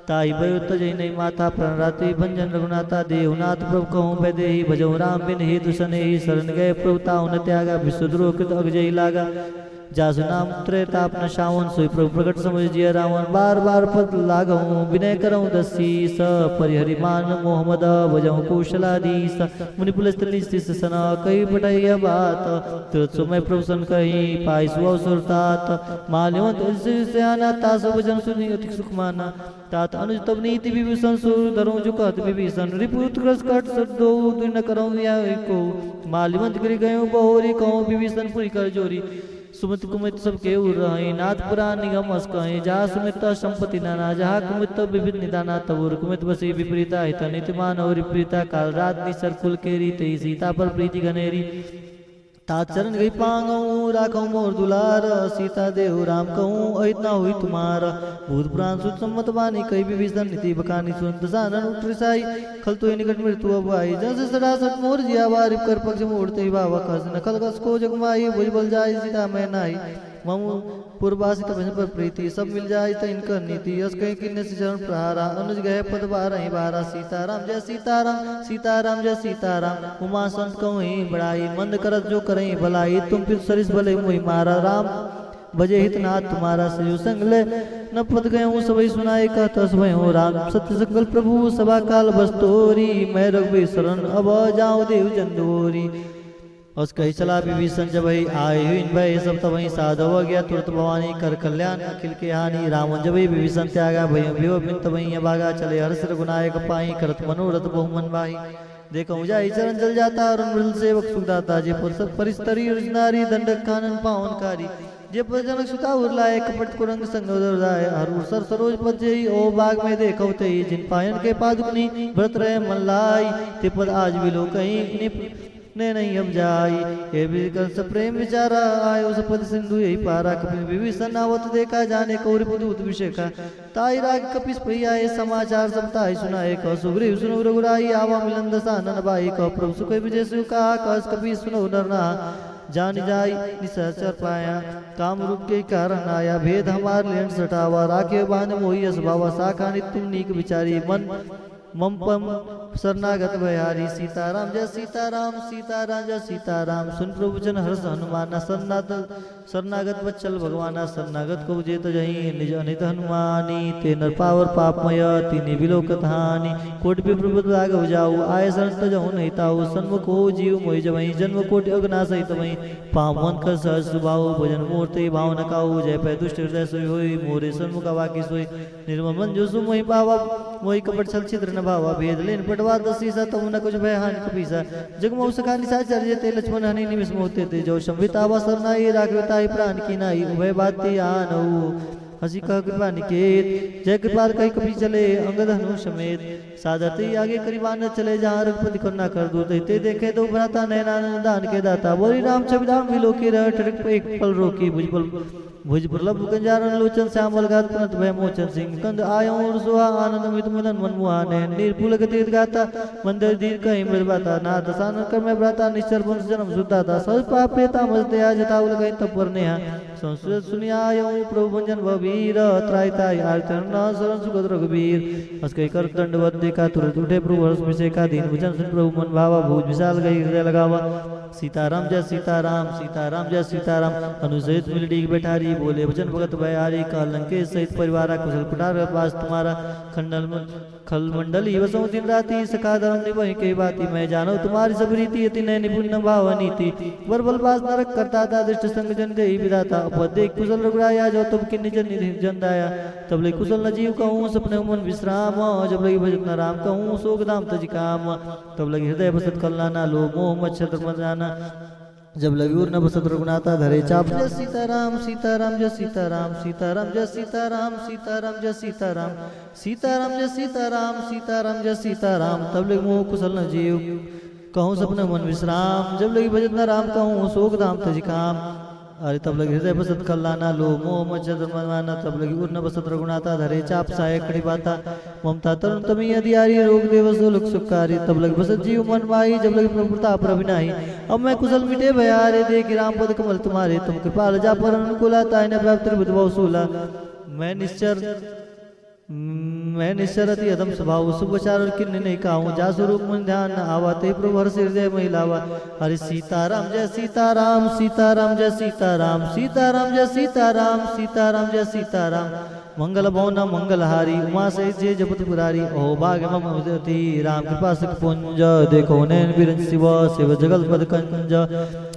ताई भयो तजय नहीं माता प्रणराति भंजन रघुनाथा देवनाथ प्रभु कहूँ वैदेही भजौ राम बिन हेतु सनेही शरण गए प्रभु ताऊ न त्यागा विश्वद्रोह कृत अगजयी लागा जासु नाम त्रैताप न शावन सोई प्रभु प्रकट समझ जिय रावण बार बार पद लागहूँ विनय करऊँ दसीस परिहरि मान मोहम्मद भजऊँ कौशलाधीस मुनि पुलस्त्रीस सना कही पटैय बात तुरत समय प्रभु सन कही पाई सुअवसर तात माल्यवंत सयाना तासु भजन सुनि अति सुख माना तात अनुज तब नीति विभीषण सुर धरऊँ जुकत विभीषण रिपुत ग्रस कट सदो दुन करऊँ या को माल्यवंत गिर गयो बहोरी कहूँ विभीषण पुरी कर जोरी सुमित कुमित सब के रहे नाथ पुराण निगम अस कहे जहाँ सुमित संपत्ति नाना जहाँ कुमित विभिन्न निदाना तबुर कुमित बसी विपरीता हित नीतिमान और विपरीता काल रात निसर कुल के रीते सीता पर प्रीति घनेरी तात चरण गई पांगऊ राखऊ मोर दुलार सीता देव राम कहूँ अहित ना हुई तुम्हारा भूत पुराण सुत सम्मत बानी कई विभीषण नीति बकानी सुन दसानन उठरिसाई खल तो निकट मृत्यु अब आई जस सदा सत मोर जिया बारिप कर पक्ष मोड़ते ही बाबा कस नखल कस को जगमाई भुज बल जाय सीता मैं नाई ममु पूर्वासी तपन पर प्रीति सब मिल जाए तो इनकर नीति यस कहीं किन्ने से चरण प्रहारा अनुज गए पद बारह ही बारह सीताराम जय सीताराम सीताराम जय सीताराम उमा संत कहूँ बड़ाई मंद करत जो करें भलाई तुम फिर सरिस भले मोहि मारा राम भजे हितनाथ तुम्हारा सजो संग ले न पद गए हूँ सबई सुनाए कहत सब हो राम सत्य संकल्प प्रभु सभा काल बस्तोरी मैं रघुवीर शरण अब जाऊँ देव चंदोरी उस कही चला विभीषण जब ही आए हुई भय सब तब वही साधव गया तुरंत भवानी कर कल्याण अखिल के हानि रावण जब ही विभीषण त्यागा भय विव बिन तब ही भागा चले हर्ष गुनायक पाई करत मनोरथ बहुमन भाई देखो जाई चरण जल जाता और मृल सेवक सुखदाता जे परिस्तरी नारी दंडक कानन पावनकारी जे पर जनक सुता उरलाए कपट कुरंग संगोदर जाए हर सर सरोज पद जई ओ बाग में देखो ते जिन पायन के पादुकनी व्रत रहे मन लाई ते पद आज भी लो कहीं ने नहीं अब जाई हे विकल प्रेम विचारा आयो सपद सिंधु यही पारा कपि विभीषण आवत देखा जाने कौरि पुदूत विषेखा ताई राग कपिस पई आए समाचार सब ताई सुनाए कह सुग्रीव सुनो रघुराई आवा मिलन दसानन बाई कह प्रभु सुख विजय सु कहा कस कपि सुनो नरना जान जाई निशाचर पाया काम रूप के कारण आया भेद हमार लेन सटावा राखे बांध मोही असभावा साखा नित्य नीक विचारी मन ममपम शरणागत भयारी सीताराम जय सीताराम सीताराम जय सीताराम सुन प्रभु जन हर्ष हनुमाना शरणागत बच्चल भगवाना शरणागत को जेत जही निज अनित हनुमानी ते नर पावर पापमय तिनि विलोकत हानि कोटि प्रभु राघव जाऊ आय शरण तजहु नहीं ताऊ सन्मुख हो जीव मोहि जवही जन्म कोटि अगना सहित वही पावन कर सहज सुभाव भजन मूर्ति भावन काऊ जय पै दुष्ट हृदय सोई होई मोरे सन्मुख वाकी सोई निर्मल मन जो सु मोहि बाबा मोहि कपट छल छिद्र न भावा भेद लेन पटवा दसीसा तम न कुछ भय हानि कपीसा जगमौ सखा निशाचर जेते लक्ष्मण हनि निमिष मोते ते जो संवितावा सरनाई राघवताई प्राण की नाई उभय बाती आनऊ हसी कह कृपा निकेत जय कृपाल कही कपी चले अंगद हनु समेत सादरते आगे करीबान चले जहाँ रघुपति करुणा कर दूत ते देखे दो भ्राता नैना दान के दाता बोली राम छवि राम विलोकी रह ठड़क एक पल रोकी भुजबल भुज प्रलभ कंजारन लोचन श्यामल घात पुनत भय मोचन सिंह कंद आयो सुहा आनंद मित मिलन मन मुहाने निर्पुल गतीत गाता मंदिर दीर कहीं मृद बाता नाथ सान कर में भ्राता निश्चर वंश जन्म सुदाता सज पापे तामस दया जताउल गई तपर नेहा संस्कृत सुनियायो प्रभु भंजन भवीर त्राय ताय आर्चन शरण सुगत रघुवीर अस्कै कर दंडवत देखा तुरंत उठे प्रभु हर्ष विषय का दीन भजन सुन प्रभु मन भावा भूज विशाल गई हृदय लगावा सीताराम जय सीताराम सीताराम जय सीताराम अनुसहित मिल डीग बैठारी बोले भजन भगत भयारी काल लंकेश सहित परिवार कुशल कुटार पास तुम्हारा खल मंडली वसो दिन राति सखा धर्म निभहि के बाती मैं जानो तुम्हारी सब रीति अति नय निपुण भाव नीति वर बल पास नरक करता था दृष्ट संग जन दे विधाता उपदेख कुशल रघुराया जो तुम किन्नी जन निधि जन दाया तब ले कुशल न जीव कहूँ सपने मन विश्राम जब लगी भजत न राम कहूँ सोग दाम तज काम तब लगी हृदय बसत कल्याणा लो मोह मच्छर मन जाना जब लगी उर न बसत रघुनाथा धरे चाप जय सीताराम सीताराम जय सीताराम सीताराम जय सीताराम सीताराम जय सीताराम सीताराम जय सीताराम सीताराम जय सीताराम तब लगी मोह कुशल न जीव कहूँ सपने मन विश्राम जब लगी भजत न राम कहूँ शोक धाम तज काम अरे तब लगी हृदय बसत कल्याणा लो मोह मच्छर मनमाना तब लगी उर्न बसत रघुनाथा धरे चाप सहायक खड़ी बाता ममता तरुण तमी अधियारी रोग देव सुख सुखकारी तब लगी बसत जीव मन माही जब लगी प्रभु प्रताप रविनाही अब मैं कुशल मिटे भयारे देख राम पद कमल तुम्हारे तुम कृपाल जा पर अनुकूला ताय न व्याप्त बहुसूला मैं निश्चर अति अदम स्वभाव सुभचार और किन्ने नहीं कहूँ जा स्वरूप मन ध्यान न आवा ते प्रभु हर हृदय महिलावा हरे सीताराम जय सीताराम सीताराम जय सीताराम सीताराम जय सीताराम सीताराम जय सीताराम मंगल भवन मंगलहारी उमा से जय जपत पुरारी ओ भाग्य ममति राम कृपा सुख पुंज देखो नैन बिरंज शिव शिव जगल पद कंज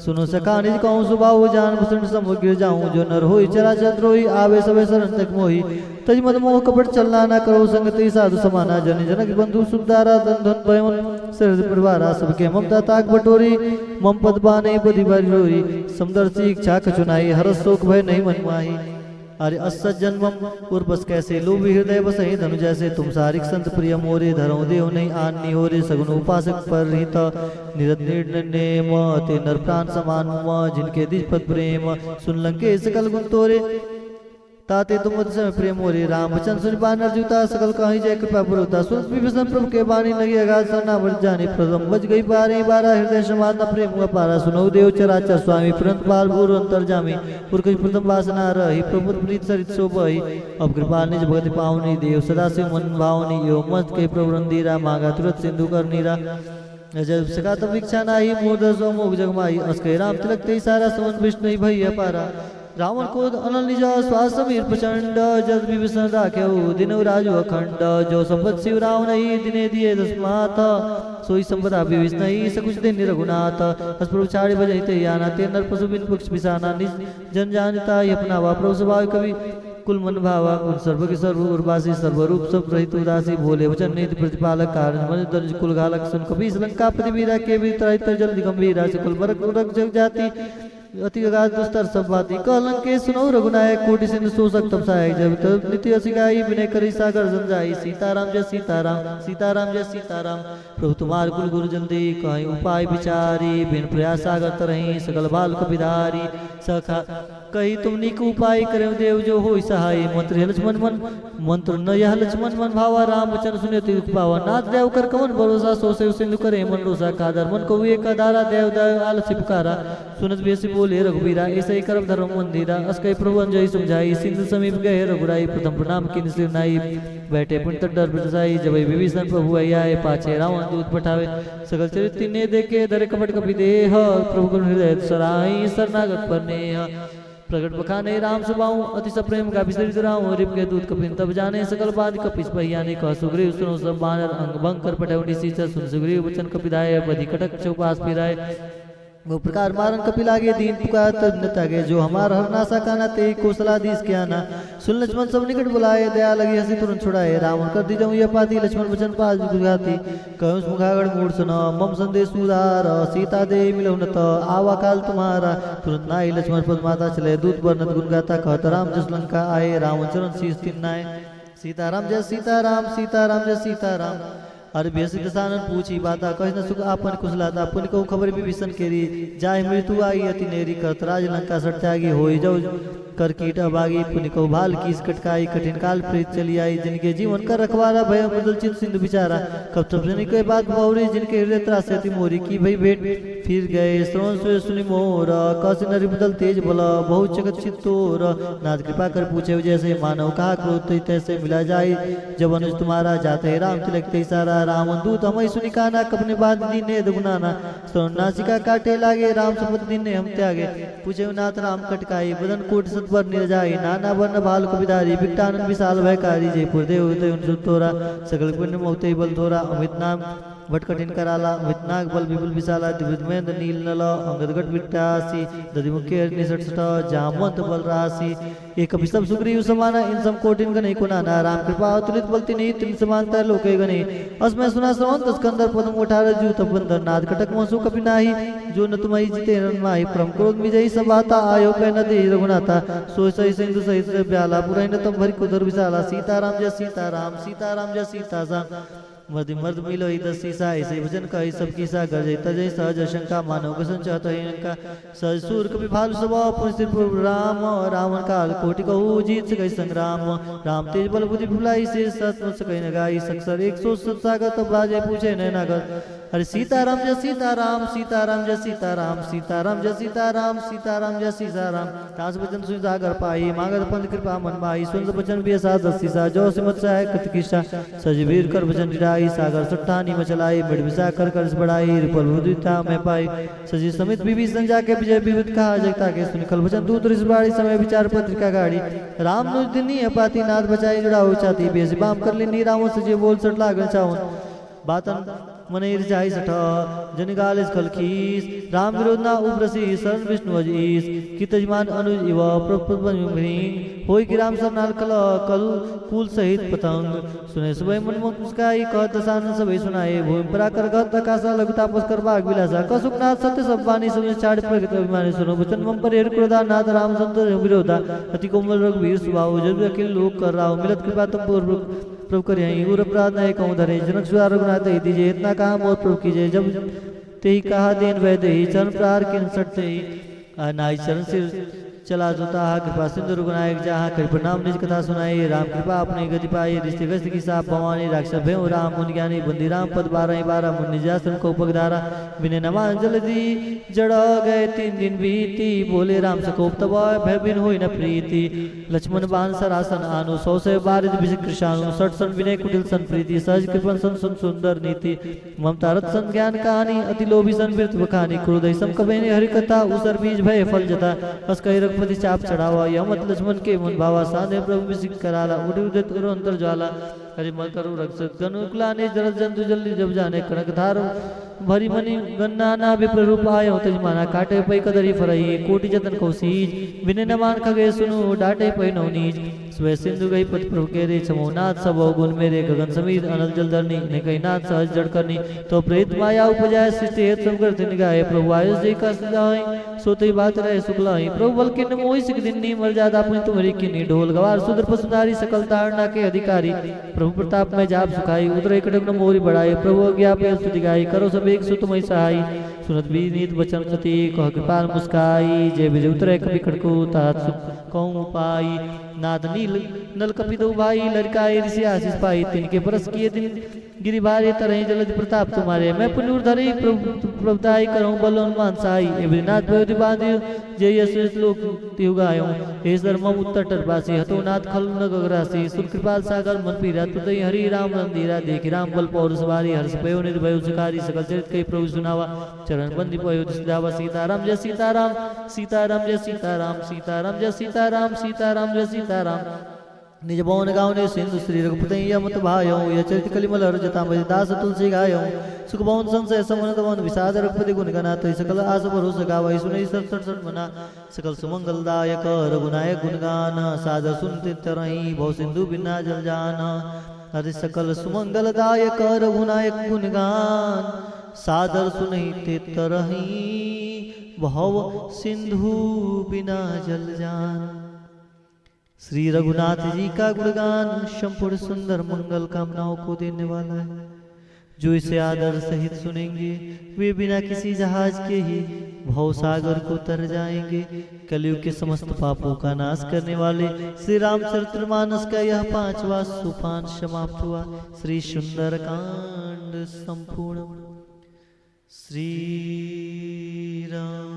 सुनो सका निज कहूँ सुबाहु जान भूषण समुद्र गिर जाऊँ जो नर होई चराचर द्रोही आवे सबे शरण तक मोही तज मद मोह कपट चलना न करो संगति साधु समाना जन जनक बंधु सुखदारा धन धन भयमन सिर परिवारा सबके ममता ताक बटोरी मम पद बाने पदी बरियोरी समदर्शी इच्छा कचुनाई हर शोक भय नहीं मन माही अरे असत जन्मम उर्वस कैसे लोभी हृदय बसहि धनु जैसे तुम सारिक संत प्रिय मोरे धरो देव नहीं आन्नी हो रे सगुन उपासक पर हित निरत निर्णय ते नर प्राण समान जिनके दिज पद प्रेम सुन लंके सकल गुण तोरे ताते तुम समय प्रेम मोरे रामचंद्र सुन बानर जूता सकल कहीं जय कृपा पुरुता सुन विभीषण प्रभु के बानी लगी अगाध सरना बढ़ जाने प्रथम बज गई बारे बारह हृदय समाधना प्रेम हुआ पारा सुनो देव चराचर स्वामी प्रंत बाल भूर अंतर जामी पुरख प्रथम वासना रही प्रभु प्रीत सरित शोभई अब कृपा निज भगति पावनी देव सदा से मन भावनी यो मत के प्रभु रंदीरा मांगा तुरंत सिंधु कर नीरा जब सका तब इच्छा नाही मोद मोग जगमाई अस्के राम तिलक ते सारा समन विष्णु भैया पारा रावण क्रोध अनल निज श्वास समीर प्रचंड जद विभीषण राख्यो दिनौ राजु अखंड जो संपत शिव रावण ही दिने दिए दस्मात सोई संपदा विभीषण ही सकुच दिन रघुनाथ अस्प्रभु चारि बजहि ते याना ते नर पशु बिन पक्ष बिसाना निज जन जानता ही अपना वा प्रभु स्वभाव कवि कुल मन भावा कुल सर्व के सर्व उर्वासी सर्वरूप सब रहित उदासी भोले वचन नीति प्रतिपालक कारण मन दर्ज कुल घालक सुन कपि लंका प्रतिवीरा के भी त्रैतर जल्दी गंभीरा से कुल बरक उरक जग जाति अति अगाध दुस्तर सब बाती कलंक के सुनो रघुनायक कोटि सिंधु शोषक तब सहाय जब तब नित्य असिगाई विनय करी सागर जंजाई सीताराम जय सीताराम सीताराम जय सीताराम प्रभु तुम्हार कुल गुरु जल्दी कहीं उपाय विचारी बिन प्रयास सागर तरही सकल बाल कपिधारी सखा कही तुम निक उपाय करे देव जो हो सहाय मंत्र लक्ष्मण मन मंत्र न यह लक्ष्मण मन भावा राम वचन सुने तिरुक पावा नाथ देव कर कमन भरोसा सो से सिंधु करे मन रोसा कादर मन को एक धारा देव देव आलस्य पुकारा सुनत बेसी बोले रघुबीरा ऐसा ही कर्म धर्म मंदिरा अस्कै प्रभु अंजय समझाई सिंधु समीप गए रघुराई प्रथम प्रणाम किन सिर नाई बैठे पुण्य डर बिरसाई जब विभीषण प्रभु आए पाछे रावण दूत पठावे सकल चरित्र ने देखे धरे कपट कपि देह प्रभु गुण हृदय सराई शरणागत पर नेह प्रगट बखाने राम सुबाऊ अति सप्रेम का विस्तरित राम रिप के दूत कपिन तब जाने सकल बात कपिस पहियाने कह सुग्रीव सुनो सब बानर अंग भंग कर पटवनी सीचा सुन सुग्रीव वचन कपिदाय बधि कटक चौपास फिराए वो प्रकार मारन कपिल आगे दीन पुकार तब नतागे जो हमार हर नासा काना ते कौशलाधीश क्या ना सुन लक्ष्मण सब निकट बुलाए दया लगी हंसी तुरंत छुड़ाए रावण कर दी जाऊँ यह पाती लक्ष्मण वचन पास गुगाती कहूँ मुखागढ़ मूड सुनो मम संदेश उदार सीता दे मिलो न तो आवा काल तुम्हारा तुरंत नाई लक्ष्मण पद माता चले दूत वर्णत गुण गाता कहत राम जस लंका आए रावण चरण शीश तिन्नाए सीताराम जय सीताराम सीताराम जय सीताराम अरे बेसिक दसानन पूछी बाता कह न सुख आपन कुशलाता पुन को खबर विभीषण केरी जाय मृत्यु आई अति नेरी करत राज लंका सट त्यागी होई जाऊ कर कीट अभागी पुण्य को भाल कीस कटकाई कठिन काल प्रीत चली आई जिनके जीवन का रखवारा भय बदल चित सिंधु बिचारा कब तब जनी कोई बात बहुरी जिनके हृदय त्रास थी मोरी की भई भेंट फिर गए श्रवण सुय सुनि मोर कस नरि बदल तेज बल बहुत जगत चित्तोर नाथ कृपा कर पूछे जैसे मानव कहा क्रोध तैसे मिला जाए जब अनुज तुम्हारा जाते राम तिलक ते सारा राम दूत हम सुनि काना कपने बाद दीने दुगुनाना श्रवण नासिका काटे लागे राम शपथ दीने हम त्यागे पूछे नाथ राम कटकाई बदन कोट सतवर निर्जाई नाना वर्ण बाल कविदारी विकटानंद विशाल भयकारी जयपुर देव तोरा सकल पुण्य मोते बल तोरा अमित नाम भटकटिन कराला वितनाग बल विपुल विशाला दिव्यमेंद्र नील नल अंगदगट विट्टासी दधि मुख्य निसट सट जामवंत बल राशि एक अभिसम सुग्रीव समाना इन सम कोटिन गणे कुनाना राम कृपा अतुलित बलति नहीं तिन समानता लोके गणे अस्मै सुना श्रवण तस्कंदर पदम उठार जू तपंदर नाद कटक मसु कपि नाही जो न तुमहि जिते रनमाहि परम क्रोध मिजई सबाता आयो पे न दे रघुनाथा सोय सही सिंधु सहित ब्याला पुरैन तम भरि कुदर विशाला सीताराम जय सीताराम जय सीता मर्द मर्द मिलो ही दस सीसा ऐसे भजन कही सब कीसा गरजय तजय सहज शंका मानव गसन चाहत है इनका सहज सूर कपि भालु स्वभाव पुण्य राम रावण काल कोटि कहू जीत सकै संग्राम राम तेज बल बुद्धि भुलाई से सत सकै न गाई सक्सर 100 सत्सागर तब राजे पूछे नैनागर अरे सीताराम जय सीताराम जय सीताराम जय सीताराम जय सीताराम तास वचन सुनि सागर पाई मागत पंथ कृपा मन माई सुन वचन भी साध सीसा जो सिमत सहाय कृत किस्सा सजवीर कर वचन डिराई सागर सट्टानी मचलाई बड़ विसा कर कर्ज बढ़ाई रिपल मुदिता मैं पाई सजी समित बीबी संजा के विजय विविध कहा जगता के सुनि कल वचन दूत रिसबाड़ी समय विचार पत्रिका गाड़ी राम नुज दिनी अपाती नाथ बचाई जुड़ाओ चाती बेसी बाम कर ली राम सजी बोल सट लागल चावन बातन मनेर जाई सठ जनगालिस कलखीस राम विरोध ना उब्रसी शरण विष्णु अजीस कितजमान अनुज इव प्रपद्मनि होई कि राम सरनाल कल कुल सहित पतंग सुने सुबह मन मुस्काई कह दसान सबे सुनाए भूमि पराकर गत कासा लघु तापस कर भाग विलासा कसुकनाथ सत्य सब बानी सुनि चाड़ प्रगत अभिमानी सुनो वचन मम पर हेर क्रोधा नाथ राम संत विरोधा अति कोमल रघुवीर स्वभाव जब अखिल लोक कर राव मिलत कृपा तुम पूर्व प्रभु कर उर अपराध नहीं कहूँ धरे जनक सुधार रघुनाथ दीजिए इतना कहा मोत प्रभु कीजिए जब ते ही कहा देन वह दे चरण प्रार किन सटते नाई चरण सिर चला जोता कृपा सिंधु रघुनायक जहाँ कर प्रणाम निज कथा सुनाई राम कृपा अपनी गति पाई रिश्ते व्यस्त की साप भवानी राक्षस भय राम मुनि ज्ञानी बंदी राम पद 12 मुनि निजासन को पगधारा बिने नमान जल्दी जड़ गए 3 दिन बीती बोले राम सकोप तब भय बिन हुई न प्रीति लक्ष्मण बाण सरासन आनु 100 से बारिद विष कृषाणु 60 सन विनय कुटिल सन प्रीति सहज कृपन सन सुंदर नीति ममता रत सन ज्ञान कहानी अति लोभी सन वृत बखानी क्रोध सम कबेने हरि कथा उसर बीज भय फल जता हस कहि रघुपति चाप चढ़ावा यमत लक्ष्मण के मन भावा साधे प्रभु विसिक कराला उड़ी उदित करो अंतर ज्वाला हरि मत करो रक्षक गनुकुला ने जरत जंतु जल्दी जब जाने कनक धार भरी मनी गन्ना ना विप्र रूप आयो तजमाना काटे पै कदरी फरई कोटि जतन को सीज बिने नमान खगे सुनु डाटे पै नवनीज स्वे सिंधु गई पति प्रभु के रे छमोनाथ सब गुण मेरे गगन समीर अनल जल धरनी ने कही नाथ सहज जड़ करनी तो प्रेत माया उपजाय सृष्टि हेत सब करते निगाहे प्रभु आयुष जी का सजाई सोते बात रहे सुखलाई प्रभु बल किन मोहि सिक दिन्नी मर जादा पुनि तुम्हारी किन्नी ढोल गवार सुदर पसुधारी सकल तारना के अधिकारी प्रभु प्रताप में जाप सुखाई उदर एकड़क न मोरी बढ़ाई प्रभु अज्ञा पे स्तुति गाई करो सब एक सुत मई सहाई सुनत विनीत वचन सती कह कृपाल मुस्काई जय विजय उतरे कभी खड़को तात सुख कहूँ पाई नाद नील नल कपिदो भाई लड़काई ऋषि आशीष पाई तिनके परस किए दिन गिरि भारे तरह जलद प्रताप तुम्हारे मैं पुनूर धरे प्रभुताई करूं बल हनुमान साई एवं नाथ भयोधि बांधि जय यश लोक तिहु गायो हे धर्मम उत्तर टरबासी हतो नाथ खल न गगरासी सुर कृपाल सागर मन पीरा तुदई हरि राम रंधीरा देखि राम बल पौर सवारी हर्ष भयो निर्भयो सुकारी सकल चरित कई प्रभु सुनावा चरण बंदी पयो दिसदावा सीताराम जय सीताराम जय सीताराम जय सीताराम निज भवन गावने सिंधु श्री रघुपति यमत भायो यह चरित कलिमल जता मज दास तुलसी गायो सुख भवन संशय समन दवन विषाद रघुपति गुण गनात सकल आस भरोस गावै सुनै सत सट मना सकल सुमंगल दायक रघुनायक गुणगान सादर सुनते तरहि भव सिंधु बिना जल जान हरि सकल सुमंगल दायक रघुनायक गुणगान सादर सुनते तरहि भव सिंधु बिना जल जान। श्री रघुनाथ जी का गुणगान संपूर्ण सुंदर मंगल कामनाओं को देने वाला है। जो इसे आदर सहित सुनेंगे वे बिना किसी जहाज के ही भवसागर को तर जाएंगे। कलयुग के समस्त पापों का नाश करने वाले श्री रामचरितमानस का यह 5वां सोपान समाप्त हुआ। श्री सुंदरकांड संपूर्ण। श्री राम।